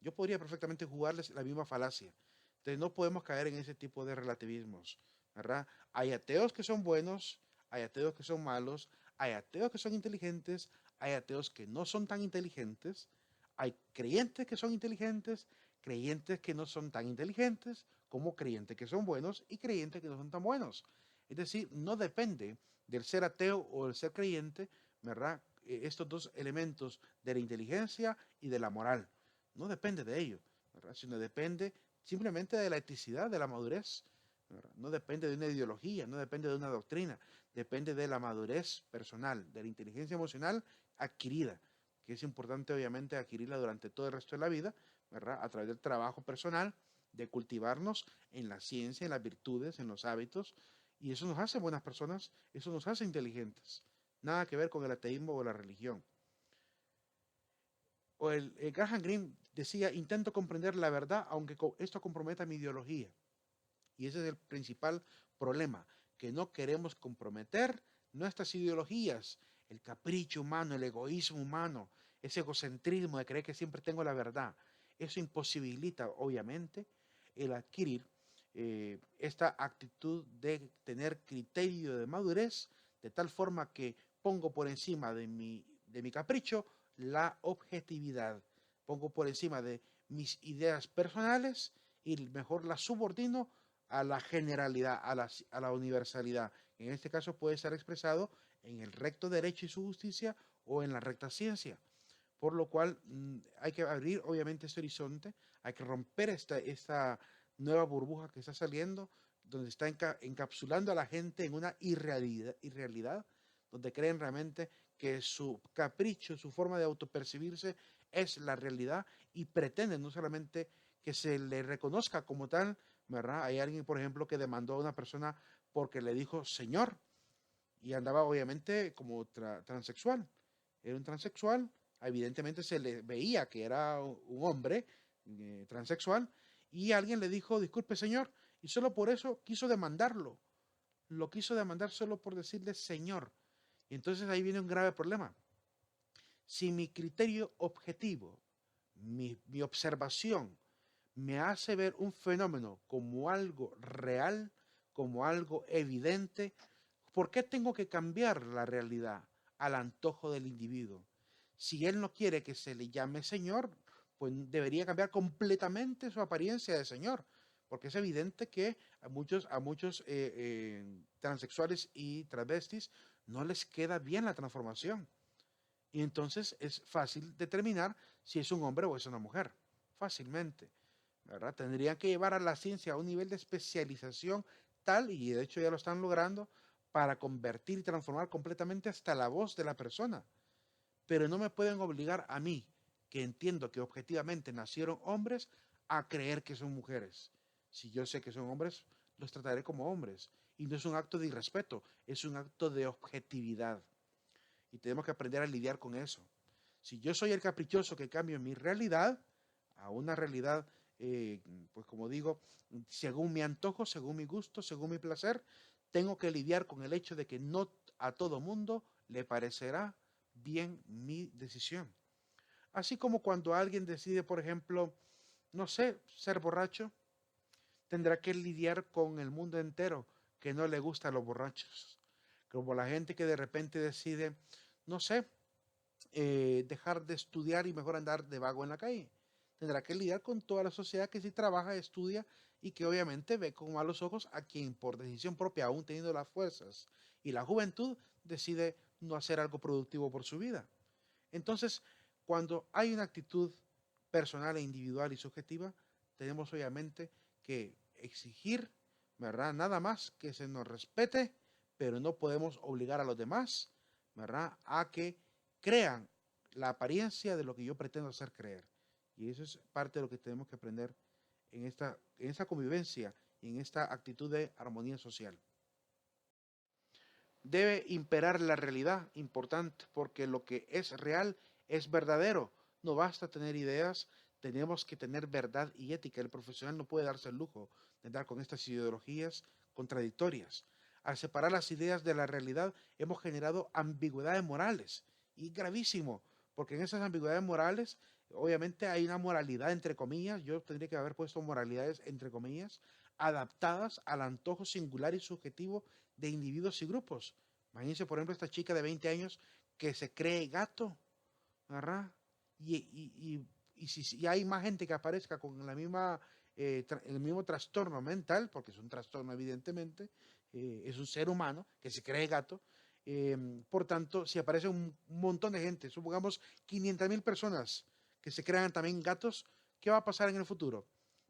Yo podría perfectamente jugarles la misma falacia. Entonces no podemos caer en ese tipo de relativismos, ¿verdad? Hay ateos que son buenos, hay ateos que son malos, hay ateos que son inteligentes, hay ateos que no son tan inteligentes, hay creyentes que son inteligentes, creyentes que no son tan inteligentes, como creyentes que son buenos y creyentes que no son tan buenos. Es decir, no depende del ser ateo o del ser creyente, ¿verdad? Estos dos elementos de la inteligencia y de la moral. No depende de ello, ¿verdad? Sino depende simplemente de la eticidad, de la madurez. ¿Verdad? No depende de una ideología, no depende de una doctrina, depende de la madurez personal, de la inteligencia emocional adquirida, que es importante obviamente adquirirla durante todo el resto de la vida, ¿verdad? A través del trabajo personal, de cultivarnos en la ciencia, en las virtudes, en los hábitos, y eso nos hace buenas personas, eso nos hace inteligentes. Nada que ver con el ateísmo o la religión. O el Graham Greene decía, intento comprender la verdad aunque esto comprometa mi ideología. Y ese es el principal problema, que no queremos comprometer nuestras ideologías, el capricho humano, el egoísmo humano, ese egocentrismo de creer que siempre tengo la verdad. Eso imposibilita, obviamente, el adquirir esta actitud de tener criterio de madurez, de tal forma que pongo por encima de mi capricho la objetividad, pongo por encima de mis ideas personales y mejor las subordino a la generalidad, a la universalidad. En este caso puede ser expresado en el recto derecho y su justicia o en la recta ciencia. Por lo cual hay que abrir obviamente este horizonte, hay que romper esta nueva burbuja que está saliendo, donde está encapsulando a la gente en una irrealidad, donde creen realmente que su capricho, su forma de autopercibirse es la realidad y pretenden no solamente que se le reconozca como tal, ¿verdad? Hay alguien, por ejemplo, que demandó a una persona porque le dijo señor y andaba obviamente como transexual. Era un transexual, evidentemente se le veía que era un hombre transexual y alguien le dijo, disculpe señor, y solo por eso quiso demandarlo. Lo quiso demandar solo por decirle señor. Y entonces ahí viene un grave problema. Si mi criterio objetivo, mi observación, me hace ver un fenómeno como algo real, como algo evidente, ¿por qué tengo que cambiar la realidad al antojo del individuo? Si él no quiere que se le llame señor, pues debería cambiar completamente su apariencia de señor, porque es evidente que a muchos transexuales y travestis no les queda bien la transformación. Y entonces es fácil determinar si es un hombre o es una mujer, fácilmente, ¿verdad? Tendrían que llevar a la ciencia a un nivel de especialización tal, y de hecho ya lo están logrando, para convertir y transformar completamente hasta la voz de la persona. Pero no me pueden obligar a mí, que entiendo que objetivamente nacieron hombres, a creer que son mujeres. Si yo sé que son hombres, los trataré como hombres. Y no es un acto de irrespeto, es un acto de objetividad. Y tenemos que aprender a lidiar con eso. Si yo soy el caprichoso que cambio mi realidad a una realidad, pues como digo, según mi antojo, según mi gusto, según mi placer, tengo que lidiar con el hecho de que no a todo mundo le parecerá bien mi decisión. Así como cuando alguien decide, por ejemplo, no sé, ser borracho, tendrá que lidiar con el mundo entero que no le gusta a los borrachos. Como la gente que de repente decide, no sé, dejar de estudiar y mejor andar de vago en la calle. Tendrá que lidiar con toda la sociedad que sí trabaja, estudia y que obviamente ve con malos ojos a quien por decisión propia, aún teniendo las fuerzas y la juventud, decide no hacer algo productivo por su vida. Entonces, cuando hay una actitud personal e individual y subjetiva, tenemos obviamente que exigir, ¿verdad? Nada más que se nos respete, pero no podemos obligar a los demás, ¿verdad? A que crean la apariencia de lo que yo pretendo hacer creer. Y eso es parte de lo que tenemos que aprender en esta convivencia y en esta actitud de armonía social. Debe imperar la realidad, importante, porque lo que es real es verdadero. No basta tener ideas, tenemos que tener verdad y ética. El profesional no puede darse el lujo de andar con estas ideologías contradictorias. Al separar las ideas de la realidad, hemos generado ambigüedades morales. Y gravísimo, porque en esas ambigüedades morales, obviamente hay una moralidad entre comillas, yo tendría que haber puesto moralidades entre comillas, adaptadas al antojo singular y subjetivo de individuos y grupos. Imagínense, por ejemplo, esta chica de 20 años que se cree gato, ¿verdad? Y si hay más gente que aparezca con la misma, el mismo trastorno mental, porque es un trastorno evidentemente, es un ser humano que se cree gato, por tanto, si aparece un montón de gente, supongamos 500,000 personas que se crean también gatos, ¿qué va a pasar en el futuro?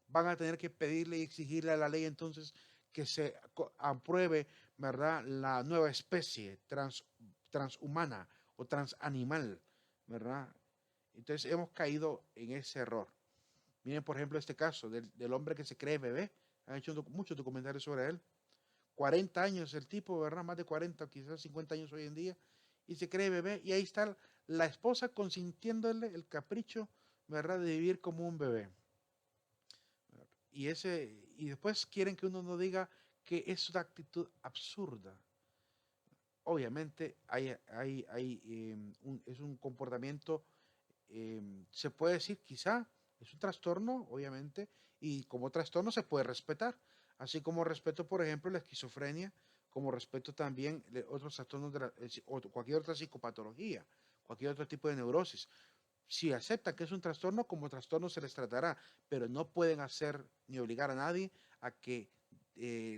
Van a tener que pedirle y exigirle a la ley entonces que se apruebe, ¿verdad?, la nueva especie transhumana o transanimal, ¿verdad? Entonces hemos caído en ese error. Miren, por ejemplo, este caso del hombre que se cree bebé. Han hecho muchos documentarios sobre él. 40 años el tipo, ¿verdad? Más de 40, quizás 50 años hoy en día. Y se cree bebé. Y ahí está la esposa consintiéndole el capricho, ¿verdad?, de vivir como un bebé. Y después quieren que uno no diga que es una actitud absurda. Obviamente es un comportamiento, se puede decir quizá, es un trastorno, obviamente, y como trastorno se puede respetar, así como respeto, por ejemplo, la esquizofrenia, como respeto también otros trastornos o cualquier otra psicopatología, cualquier otro tipo de neurosis. Si aceptan que es un trastorno, como trastorno se les tratará, pero no pueden hacer ni obligar a nadie a que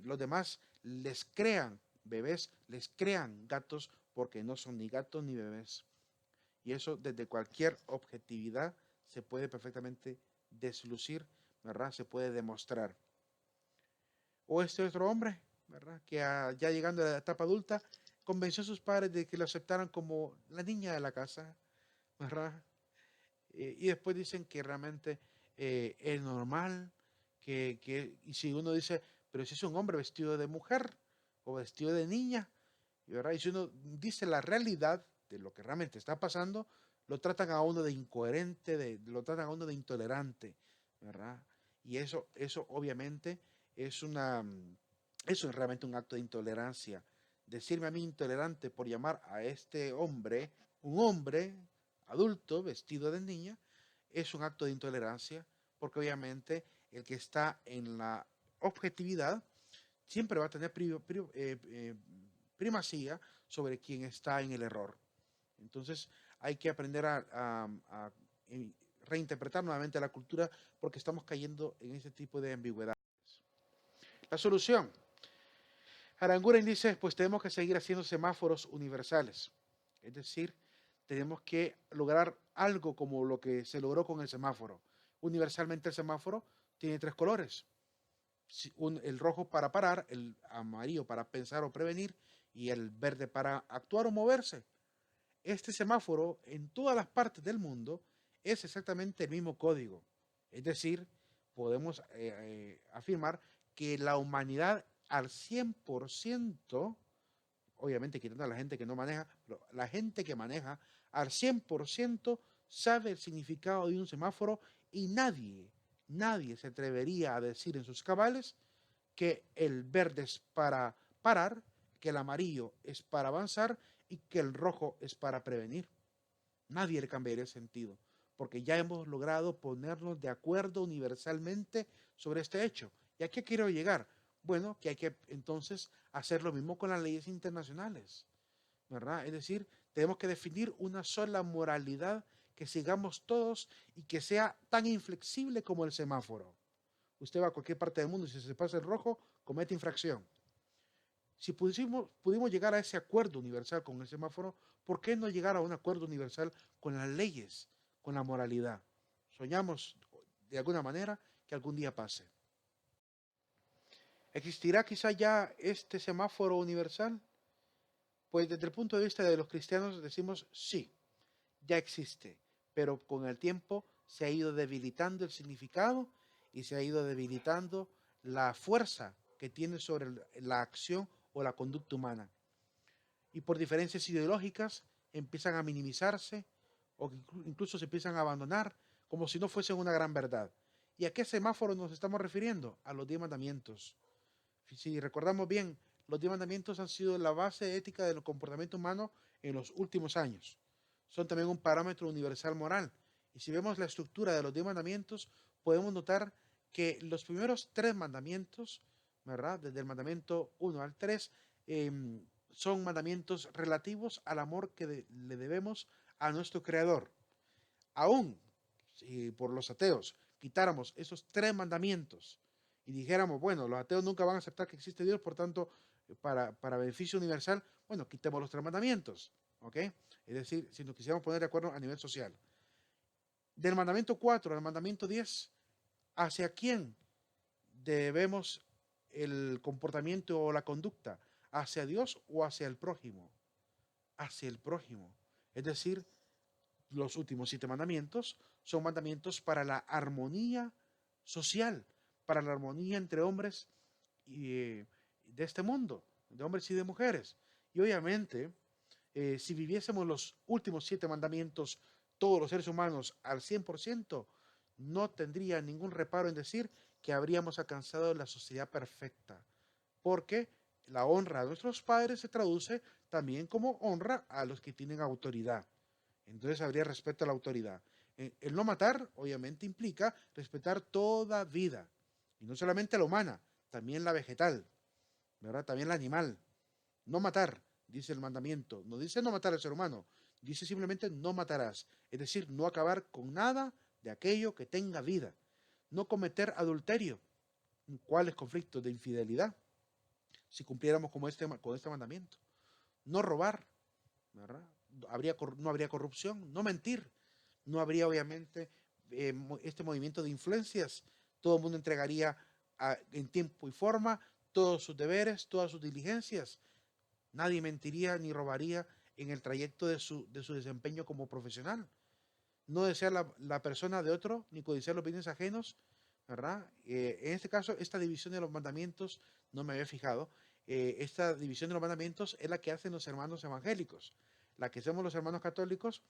los demás les crean bebés, les crean gatos, porque no son ni gatos ni bebés. Y eso desde cualquier objetividad se puede perfectamente deslucir, ¿verdad? Se puede demostrar. O este otro hombre, ¿verdad? Que ya llegando a la etapa adulta, convenció a sus padres de que lo aceptaran como la niña de la casa, ¿verdad? Y después dicen que realmente es normal, y si uno dice, pero si es un hombre vestido de mujer o vestido de niña, ¿verdad? Y si uno dice la realidad de lo que realmente está pasando, lo tratan a uno de incoherente, lo tratan a uno de intolerante, ¿verdad? Y eso obviamente es eso es realmente un acto de intolerancia. Decirme a mí intolerante por llamar a este hombre un hombre adulto vestido de niña es un acto de intolerancia, porque obviamente el que está en la objetividad siempre va a tener primacía sobre quien está en el error. Entonces hay que aprender a reinterpretar nuevamente la cultura, porque estamos cayendo en ese tipo de ambigüedades. La solución. Aranguren dice, pues tenemos que seguir haciendo semáforos universales. Es decir, tenemos que lograr algo como lo que se logró con el semáforo. Universalmente el semáforo tiene 3 colores. El rojo para parar, el amarillo para pensar o prevenir y el verde para actuar o moverse. Este semáforo en todas las partes del mundo es exactamente el mismo código. Es decir, podemos afirmar que la humanidad al 100%, obviamente quitando a la gente que no maneja, pero la gente que maneja al 100% sabe el significado de un semáforo, y nadie se atrevería a decir en sus cabales que el verde es para parar, que el amarillo es para avanzar y que el rojo es para prevenir. Nadie le cambiaría el sentido, porque ya hemos logrado ponernos de acuerdo universalmente sobre este hecho. ¿Y a qué quiero llegar? Bueno, que hay que entonces hacer lo mismo con las leyes internacionales, ¿verdad? Es decir, tenemos que definir una sola moralidad que sigamos todos y que sea tan inflexible como el semáforo. Usted va a cualquier parte del mundo y si se pasa el rojo, comete infracción. Si pudimos llegar a ese acuerdo universal con el semáforo, ¿por qué no llegar a un acuerdo universal con las leyes, con la moralidad? Soñamos de alguna manera que algún día pase. ¿Existirá quizá ya este semáforo universal? Pues desde el punto de vista de los cristianos decimos sí, ya existe, pero con el tiempo se ha ido debilitando el significado y se ha ido debilitando la fuerza que tiene sobre la acción o la conducta humana. Y por diferencias ideológicas empiezan a minimizarse o incluso se empiezan a abandonar como si no fuesen una gran verdad. ¿Y a qué semáforo nos estamos refiriendo? A los 10 mandamientos. Si recordamos bien, los 10 mandamientos han sido la base ética del comportamiento humano en los últimos años. Son también un parámetro universal moral. Y si vemos la estructura de los 10 mandamientos, podemos notar que los primeros 3 mandamientos, ¿verdad? Desde el mandamiento 1 al 3, son mandamientos relativos al amor que le debemos a nuestro Creador. Aún si por los ateos quitáramos esos 3 mandamientos y dijéramos, bueno, los ateos nunca van a aceptar que existe Dios, por tanto, para beneficio universal, bueno, quitemos los 3 mandamientos, ¿ok? Es decir, si nos quisiéramos poner de acuerdo a nivel social. Del mandamiento 4 al mandamiento 10, ¿hacia quién debemos el comportamiento o la conducta? ¿Hacia Dios o hacia el prójimo? Hacia el prójimo. Es decir, los últimos 7 mandamientos son mandamientos para la armonía social, para la armonía entre hombres y, de este mundo, de hombres y de mujeres. Y obviamente, si viviésemos los últimos 7 mandamientos, todos los seres humanos al 100%, no tendría ningún reparo en decir que habríamos alcanzado la sociedad perfecta, porque la honra a nuestros padres se traduce también como honra a los que tienen autoridad. Entonces habría respeto a la autoridad. El no matar, obviamente, implica respetar toda vida. Y no solamente la humana, también la vegetal, ¿verdad? También la animal. No matar, dice el mandamiento. No dice no matar al ser humano. Dice simplemente no matarás. Es decir, no acabar con nada de aquello que tenga vida. No cometer adulterio. ¿Cuáles conflictos de infidelidad? Si cumpliéramos con este mandamiento. No robar, ¿verdad? No habría corrupción, no mentir, no habría obviamente este movimiento de influencias, todo el mundo entregaría en tiempo y forma todos sus deberes, todas sus diligencias, nadie mentiría ni robaría en el trayecto de su desempeño como profesional, no desear la persona de otro, ni codiciar los bienes ajenos, ¿verdad? En este caso, esta división de los mandamientos, no me había fijado, esta división de los mandamientos es la que hacen los hermanos evangélicos. La que hacemos los hermanos católicos,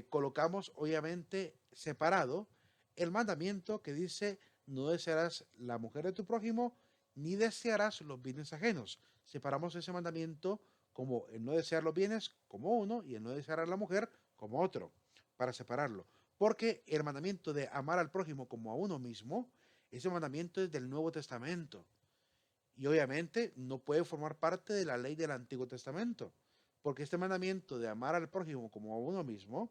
colocamos obviamente separado el mandamiento que dice no desearás la mujer de tu prójimo ni desearás los bienes ajenos. Separamos ese mandamiento como el no desear los bienes como uno y el no desear a la mujer como otro, para separarlo. Porque el mandamiento de amar al prójimo como a uno mismo, ese mandamiento es del Nuevo Testamento. Y obviamente no puede formar parte de la ley del Antiguo Testamento. Porque este mandamiento de amar al prójimo como a uno mismo,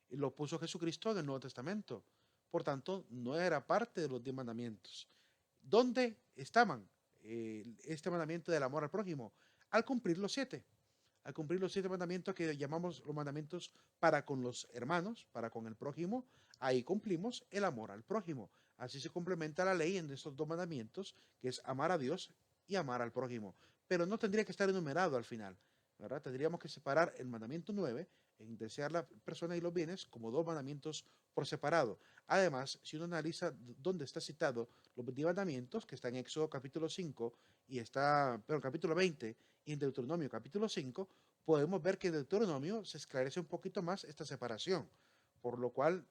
lo puso Jesucristo en el Nuevo Testamento. Por tanto, no era parte de los 10 mandamientos. ¿Dónde estaban este mandamiento del amor al prójimo? Al cumplir los 7. Al cumplir los 7 mandamientos que llamamos los mandamientos para con los hermanos, para con el prójimo, ahí cumplimos el amor al prójimo. Así se complementa la ley en estos 2 mandamientos, que es amar a Dios y amar al prójimo. Pero no tendría que estar enumerado al final, ¿verdad? Tendríamos que separar el mandamiento 9, en desear la persona y los bienes, como 2 mandamientos por separado. Además, si uno analiza dónde está citado los 10 mandamientos, que está en Éxodo capítulo 5 y está, pero capítulo 20 y en Deuteronomio capítulo 5, podemos ver que en Deuteronomio se esclarece un poquito más esta separación, por lo cual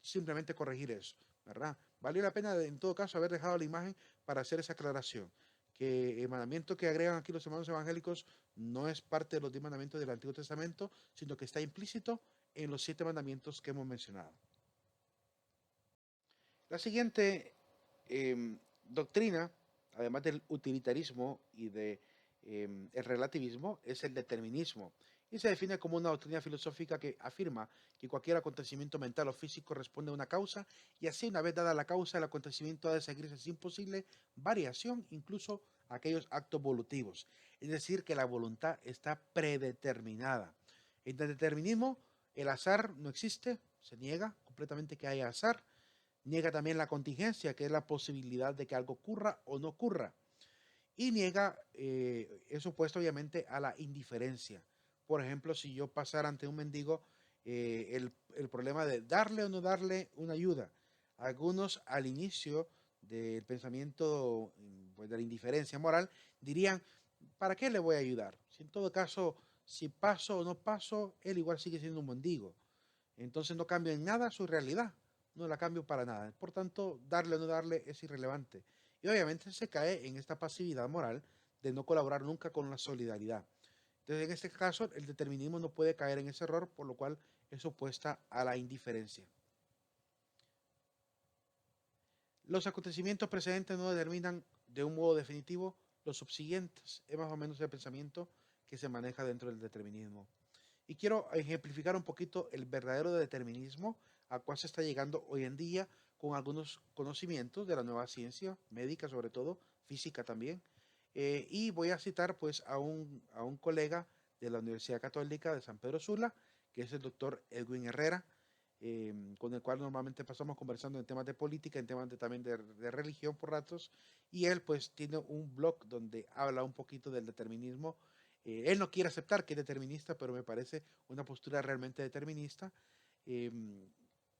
simplemente corregir eso, ¿verdad? Valió la pena en todo caso haber dejado la imagen para hacer esa aclaración, que el mandamiento que agregan aquí los hermanos evangélicos no es parte de los 10 mandamientos del Antiguo Testamento, sino que está implícito en los 7 mandamientos que hemos mencionado. La siguiente doctrina, además del utilitarismo y del el relativismo, es el determinismo. y se define como una doctrina filosófica que afirma que cualquier acontecimiento mental o físico responde a una causa y así una vez dada la causa el acontecimiento ha de seguirse sin posible variación, incluso aquellos actos evolutivos. Es decir, que la voluntad está predeterminada. En el determinismo el azar no existe, se niega completamente que haya azar, niega también la contingencia, que es la posibilidad de que algo ocurra o no ocurra, y niega eso opuesto obviamente a la indiferencia. Por ejemplo, si yo pasara ante un mendigo, el problema de darle o no darle una ayuda. Algunos al inicio del pensamiento pues, de la indiferencia moral dirían, ¿para qué le voy a ayudar? Si en todo caso, si paso o no paso, él igual sigue siendo un mendigo. Entonces no cambia en nada su realidad, no la cambio para nada. Por tanto, darle o no darle es irrelevante. Y obviamente se cae en esta pasividad moral de no colaborar nunca con la solidaridad. Entonces, en este caso, el determinismo no puede caer en ese error, por lo cual es opuesta a la indiferencia. Los acontecimientos precedentes no determinan de un modo definitivo los subsiguientes. Es más o menos el pensamiento que se maneja dentro del determinismo. Y quiero ejemplificar un poquito el verdadero determinismo al cual se está llegando hoy en día con algunos conocimientos de la nueva ciencia, médica sobre todo, física también. Y voy a citar pues a un colega de la Universidad Católica de San Pedro Sula, que es el doctor Edwin Herrera, con el cual normalmente pasamos conversando en temas de política, en temas también de religión por ratos, y él pues tiene un blog donde habla un poquito del determinismo. Él no quiere aceptar que es determinista, pero me parece una postura realmente determinista, eh,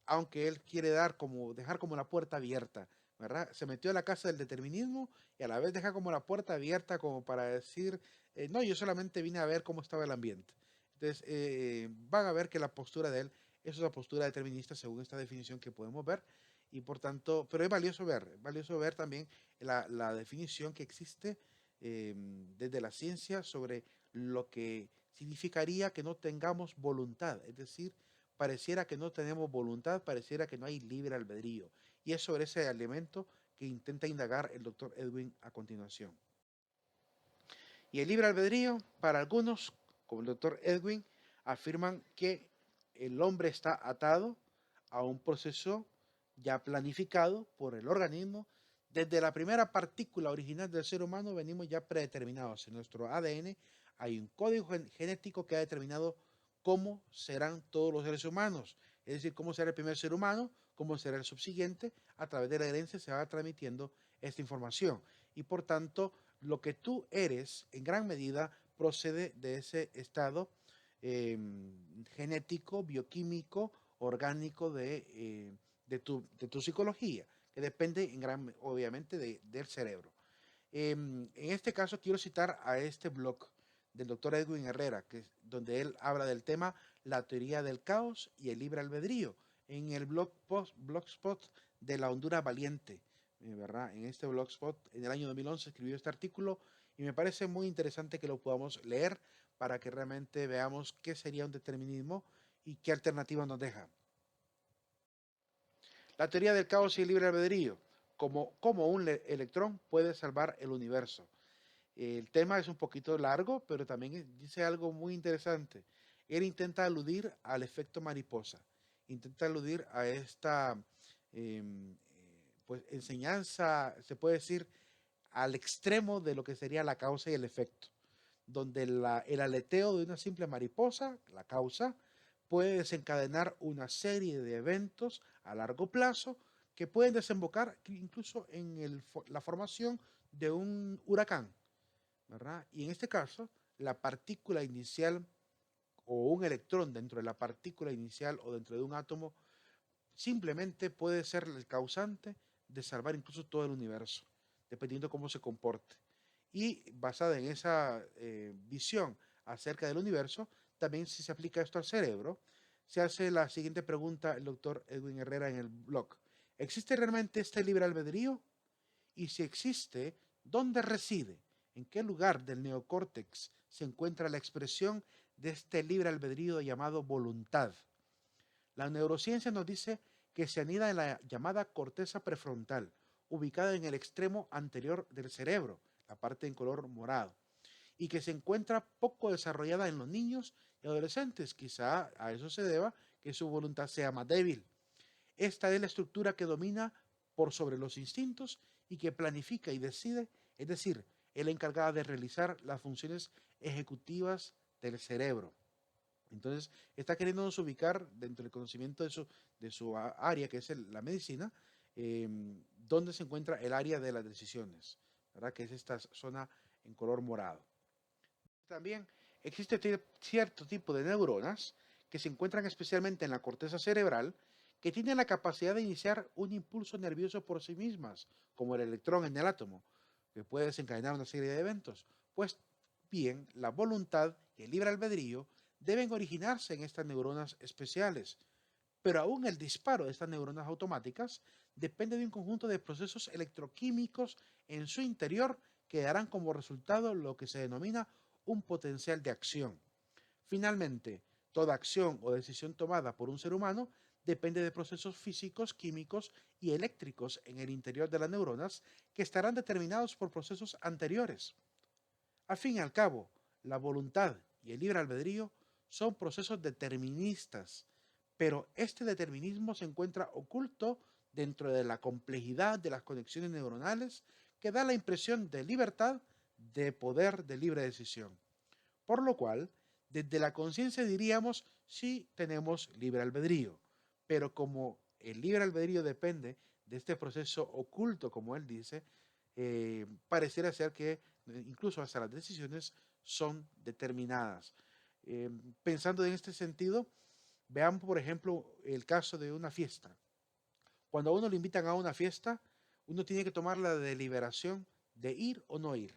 aunque él quiere dejar como la puerta abierta, ¿verdad? Se metió a la casa del determinismo y a la vez deja como la puerta abierta como para decir, no, yo solamente vine a ver cómo estaba el ambiente. Entonces, van a ver que la postura de él es una postura determinista según esta definición que podemos ver y por tanto, pero es valioso ver también la definición que existe desde la ciencia sobre lo que significaría que no tengamos voluntad, es decir, pareciera que no tenemos voluntad, pareciera que no hay libre albedrío. Y es sobre ese elemento que intenta indagar el doctor Edwin a continuación. Y el libre albedrío, para algunos, como el doctor Edwin, afirman que el hombre está atado a un proceso ya planificado por el organismo. Desde la primera partícula original del ser humano venimos ya predeterminados. En nuestro ADN hay un código genético que ha determinado cómo serán todos los seres humanos. Es decir, cómo será el primer ser humano, cómo será el subsiguiente. A través de la herencia se va transmitiendo esta información. Y por tanto, lo que tú eres en gran medida procede de ese estado genético, bioquímico, orgánico de tu psicología, que depende obviamente del cerebro. En este caso quiero citar a este blog del doctor Edwin Herrera, donde él habla del tema la teoría del caos y el libre albedrío, en el blogspot de la Honduras Valiente, ¿verdad? En este blogspot, en el año 2011 escribió este artículo y me parece muy interesante que lo podamos leer para que realmente veamos qué sería un determinismo y qué alternativa nos deja. La teoría del caos y el libre albedrío, como un electrón puede salvar el universo. El tema es un poquito largo, pero también dice algo muy interesante. Él intenta aludir al efecto mariposa, intenta aludir a esta pues, enseñanza, se puede decir, al extremo de lo que sería la causa y el efecto, donde el aleteo de una simple mariposa, la causa, puede desencadenar una serie de eventos a largo plazo que pueden desembocar incluso en la formación de un huracán, ¿verdad? Y en este caso, la partícula inicial o un electrón dentro de la partícula inicial o dentro de un átomo simplemente puede ser el causante de salvar incluso todo el universo, dependiendo cómo se comporte. Y basada en esa visión acerca del universo, también si se aplica esto al cerebro, se hace la siguiente pregunta el doctor Edwin Herrera en el blog. ¿Existe realmente este libre albedrío? Y si existe, ¿dónde reside? ¿En qué lugar del neocórtex se encuentra la expresión de este libre albedrío llamado voluntad? La neurociencia nos dice que se anida en la llamada corteza prefrontal, ubicada en el extremo anterior del cerebro, la parte en color morado. y que se encuentra poco desarrollada en los niños y adolescentes. Quizá a eso se deba que su voluntad sea más débil. Esta es la estructura que domina por sobre los instintos y que planifica y decide, es decir, es la encargada de realizar las funciones ejecutivas del cerebro. Entonces, está queriéndonos ubicar dentro del conocimiento de su área, que es la medicina, eh, donde se encuentra el área de las decisiones, ¿verdad? Que es esta zona en color morado. También existe cierto tipo de neuronas que se encuentran especialmente en la corteza cerebral que tienen la capacidad de iniciar un impulso nervioso por sí mismas, como el electrón en el átomo, que puede desencadenar una serie de eventos. Pues bien, la voluntad y el libre albedrío deben originarse en estas neuronas especiales, pero aún el disparo de estas neuronas automáticas depende de un conjunto de procesos electroquímicos en su interior que darán como resultado lo que se denomina un potencial de acción. Finalmente, toda acción o decisión tomada por un ser humano depende de procesos físicos, químicos y eléctricos en el interior de las neuronas que estarán determinados por procesos anteriores. Al fin y al cabo, la voluntad y el libre albedrío son procesos deterministas, pero este determinismo se encuentra oculto dentro de la complejidad de las conexiones neuronales que da la impresión de libertad, de poder, de libre decisión. Por lo cual, desde la conciencia diríamos sí tenemos libre albedrío, pero como el libre albedrío depende de este proceso oculto, como él dice, pareciera ser que incluso hasta las decisiones son determinadas. Pensando en este sentido, veamos por ejemplo el caso de una fiesta. Cuando a uno le invitan a una fiesta, uno tiene que tomar la deliberación de ir o no ir,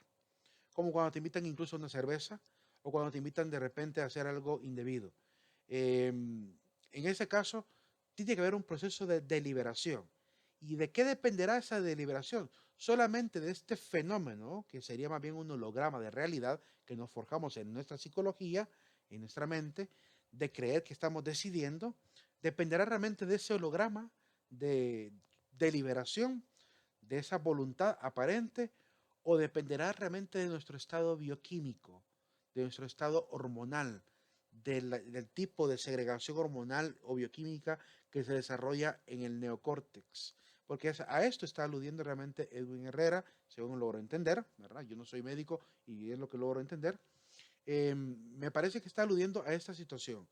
como cuando te invitan incluso a una cerveza o cuando te invitan de repente a hacer algo indebido. En ese caso, tiene que haber un proceso de deliberación. ¿Y de qué dependerá esa deliberación? Solamente de este fenómeno, que sería más bien un holograma de realidad que nos forjamos en nuestra psicología, en nuestra mente, de creer que estamos decidiendo, dependerá realmente de ese holograma de deliberación, de esa voluntad aparente, o dependerá realmente de nuestro estado bioquímico, de nuestro estado hormonal, del tipo de segregación hormonal o bioquímica que se desarrolla en el neocórtex. Porque a esto está aludiendo realmente Edwin Herrera, según logro entender, ¿verdad? Yo no soy médico y es lo que logro entender. Me parece que está aludiendo a esta situación.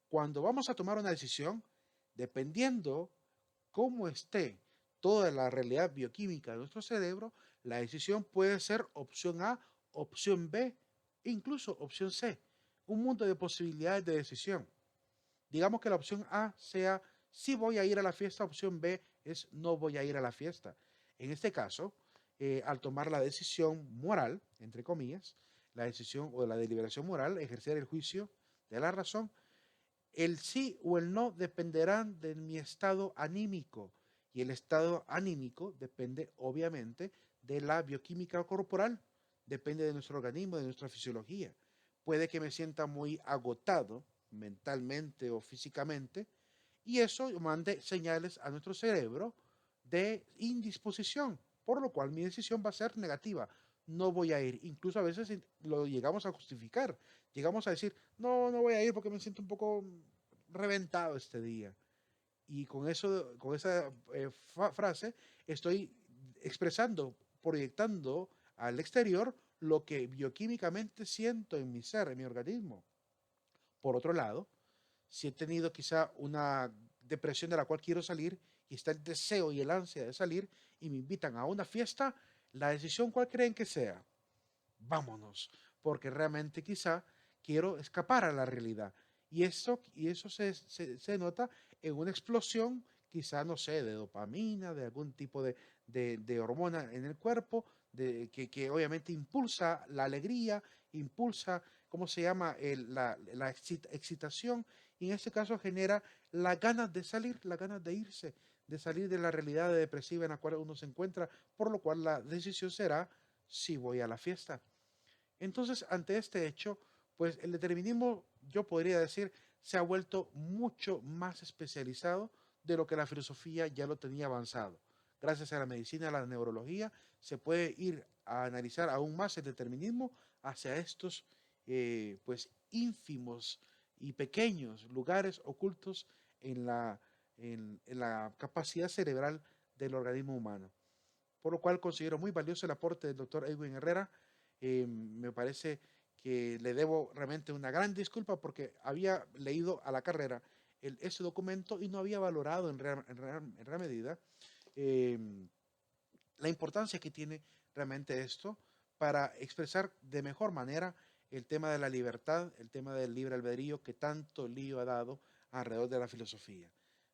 Cuando vamos a tomar una decisión, dependiendo cómo esté toda la realidad bioquímica de nuestro cerebro, la decisión puede ser opción A, opción B, e incluso opción C. Un mundo de posibilidades de decisión. Digamos que la opción A sea sí voy a ir a la fiesta, opción B es no voy a ir a la fiesta. En este caso, al tomar la decisión moral, entre comillas, la decisión o la deliberación moral, ejercer el juicio de la razón, el sí o el no dependerán de mi estado anímico y el estado anímico depende obviamente de la bioquímica corporal, depende de nuestro organismo, de nuestra fisiología. Puede que me sienta muy agotado mentalmente o físicamente y eso mande señales a nuestro cerebro de indisposición, por lo cual mi decisión va a ser negativa. No voy a ir. Incluso a veces lo llegamos a justificar. Llegamos a decir, no, no voy a ir porque me siento un poco reventado este día. Y con eso, con esa frase, estoy expresando, proyectando al exterior lo que bioquímicamente siento en mi ser, en mi organismo. Por otro lado, si he tenido quizá una depresión de la cual quiero salir y está el deseo y el ansia de salir y me invitan a una fiesta, la decisión cuál creen que sea, vámonos, porque realmente quizá quiero escapar a la realidad. Y eso se nota en una explosión, quizá, no sé, de dopamina, de algún tipo de hormona en el cuerpo, que obviamente impulsa la alegría, impulsa, ¿cómo se llama?, la excitación, y en este caso genera las ganas de salir, las ganas de irse, de salir de la realidad depresiva en la cual uno se encuentra, por lo cual la decisión será si voy a la fiesta. Entonces, ante este hecho, pues el determinismo, yo podría decir, se ha vuelto mucho más especializado de lo que la filosofía ya lo tenía avanzado. gracias a la medicina, a la neurología, se puede ir a analizar aún más el determinismo hacia estos pues ínfimos y pequeños lugares ocultos en en la capacidad cerebral del organismo humano. Por lo cual considero muy valioso el aporte del doctor Edwin Herrera. Me parece que le debo realmente una gran disculpa porque había leído a la carrera ese documento y no había valorado en real medida eh, la importancia que tiene realmente esto para expresar de mejor manera el tema de la libertad, el tema del libre albedrío que tanto lío ha dado alrededor de la filosofía.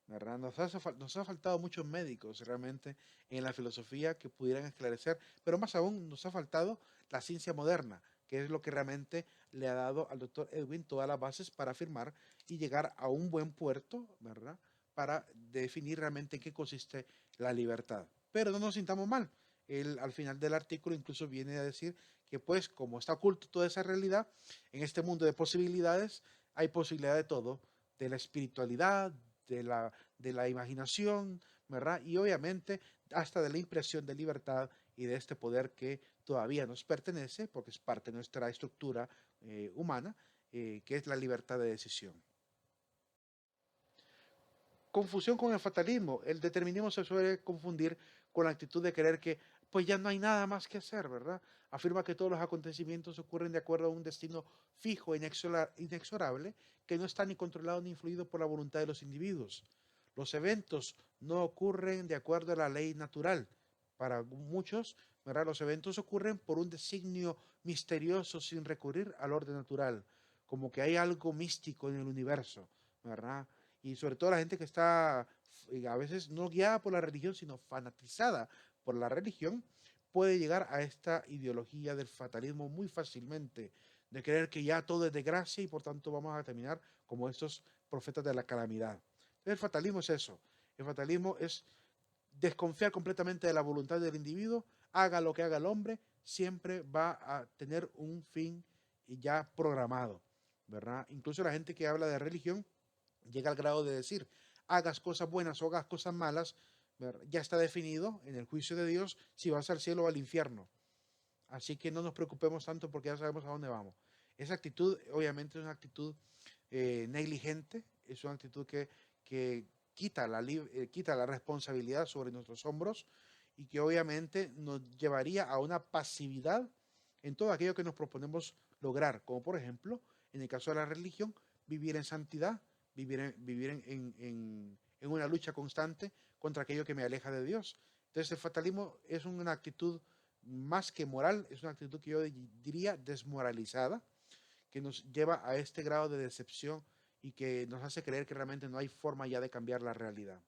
¿Verdad? Nos ha faltado muchos médicos realmente en la filosofía que pudieran esclarecer, pero más aún nos ha faltado la ciencia moderna, que es lo que realmente le ha dado al doctor Edwin todas las bases para afirmar y llegar a un buen puerto, ¿verdad? Para definir realmente en qué consiste la libertad. Pero no nos sintamos mal. Él al final del artículo incluso viene a decir que pues como está oculto toda esa realidad, en este mundo de posibilidades hay posibilidad de todo, de la espiritualidad, de la imaginación, ¿verdad? Y obviamente hasta de la impresión de libertad y de este poder que todavía nos pertenece, porque es parte de nuestra estructura humana, que es la libertad de decisión. Confusión con el fatalismo. El determinismo se suele confundir con la actitud de creer que pues ya no hay nada más que hacer, ¿verdad? Afirma que todos los acontecimientos ocurren de acuerdo a un destino fijo e inexorable que no está ni controlado ni influido por la voluntad de los individuos. Los eventos no ocurren de acuerdo a la ley natural. Para muchos, ¿verdad? Los eventos ocurren por un designio misterioso sin recurrir al orden natural, como que hay algo místico en el universo, ¿verdad? Y sobre todo la gente que está a veces no guiada por la religión, sino fanatizada por la religión, puede llegar a esta ideología del fatalismo muy fácilmente, de creer que ya todo es de gracia y por tanto vamos a terminar como estos profetas de la calamidad. El fatalismo es eso. El fatalismo es desconfiar completamente de la voluntad del individuo, haga lo que haga el hombre, siempre va a tener un fin ya programado, ¿verdad? Incluso la gente que habla de religión llega al grado de decir, hagas cosas buenas o hagas cosas malas, ya está definido en el juicio de Dios si vas al cielo o al infierno. Así que no nos preocupemos tanto porque ya sabemos a dónde vamos. Esa actitud obviamente es una actitud negligente, es una actitud que quita la responsabilidad sobre nuestros hombros y que obviamente nos llevaría a una pasividad en todo aquello que nos proponemos lograr, como por ejemplo, en el caso de la religión, vivir en santidad, en una lucha constante contra aquello que me aleja de Dios. Entonces el fatalismo es una actitud más que moral, es una actitud que yo diría desmoralizada, que nos lleva a este grado de decepción y que nos hace creer que realmente no hay forma ya de cambiar la realidad.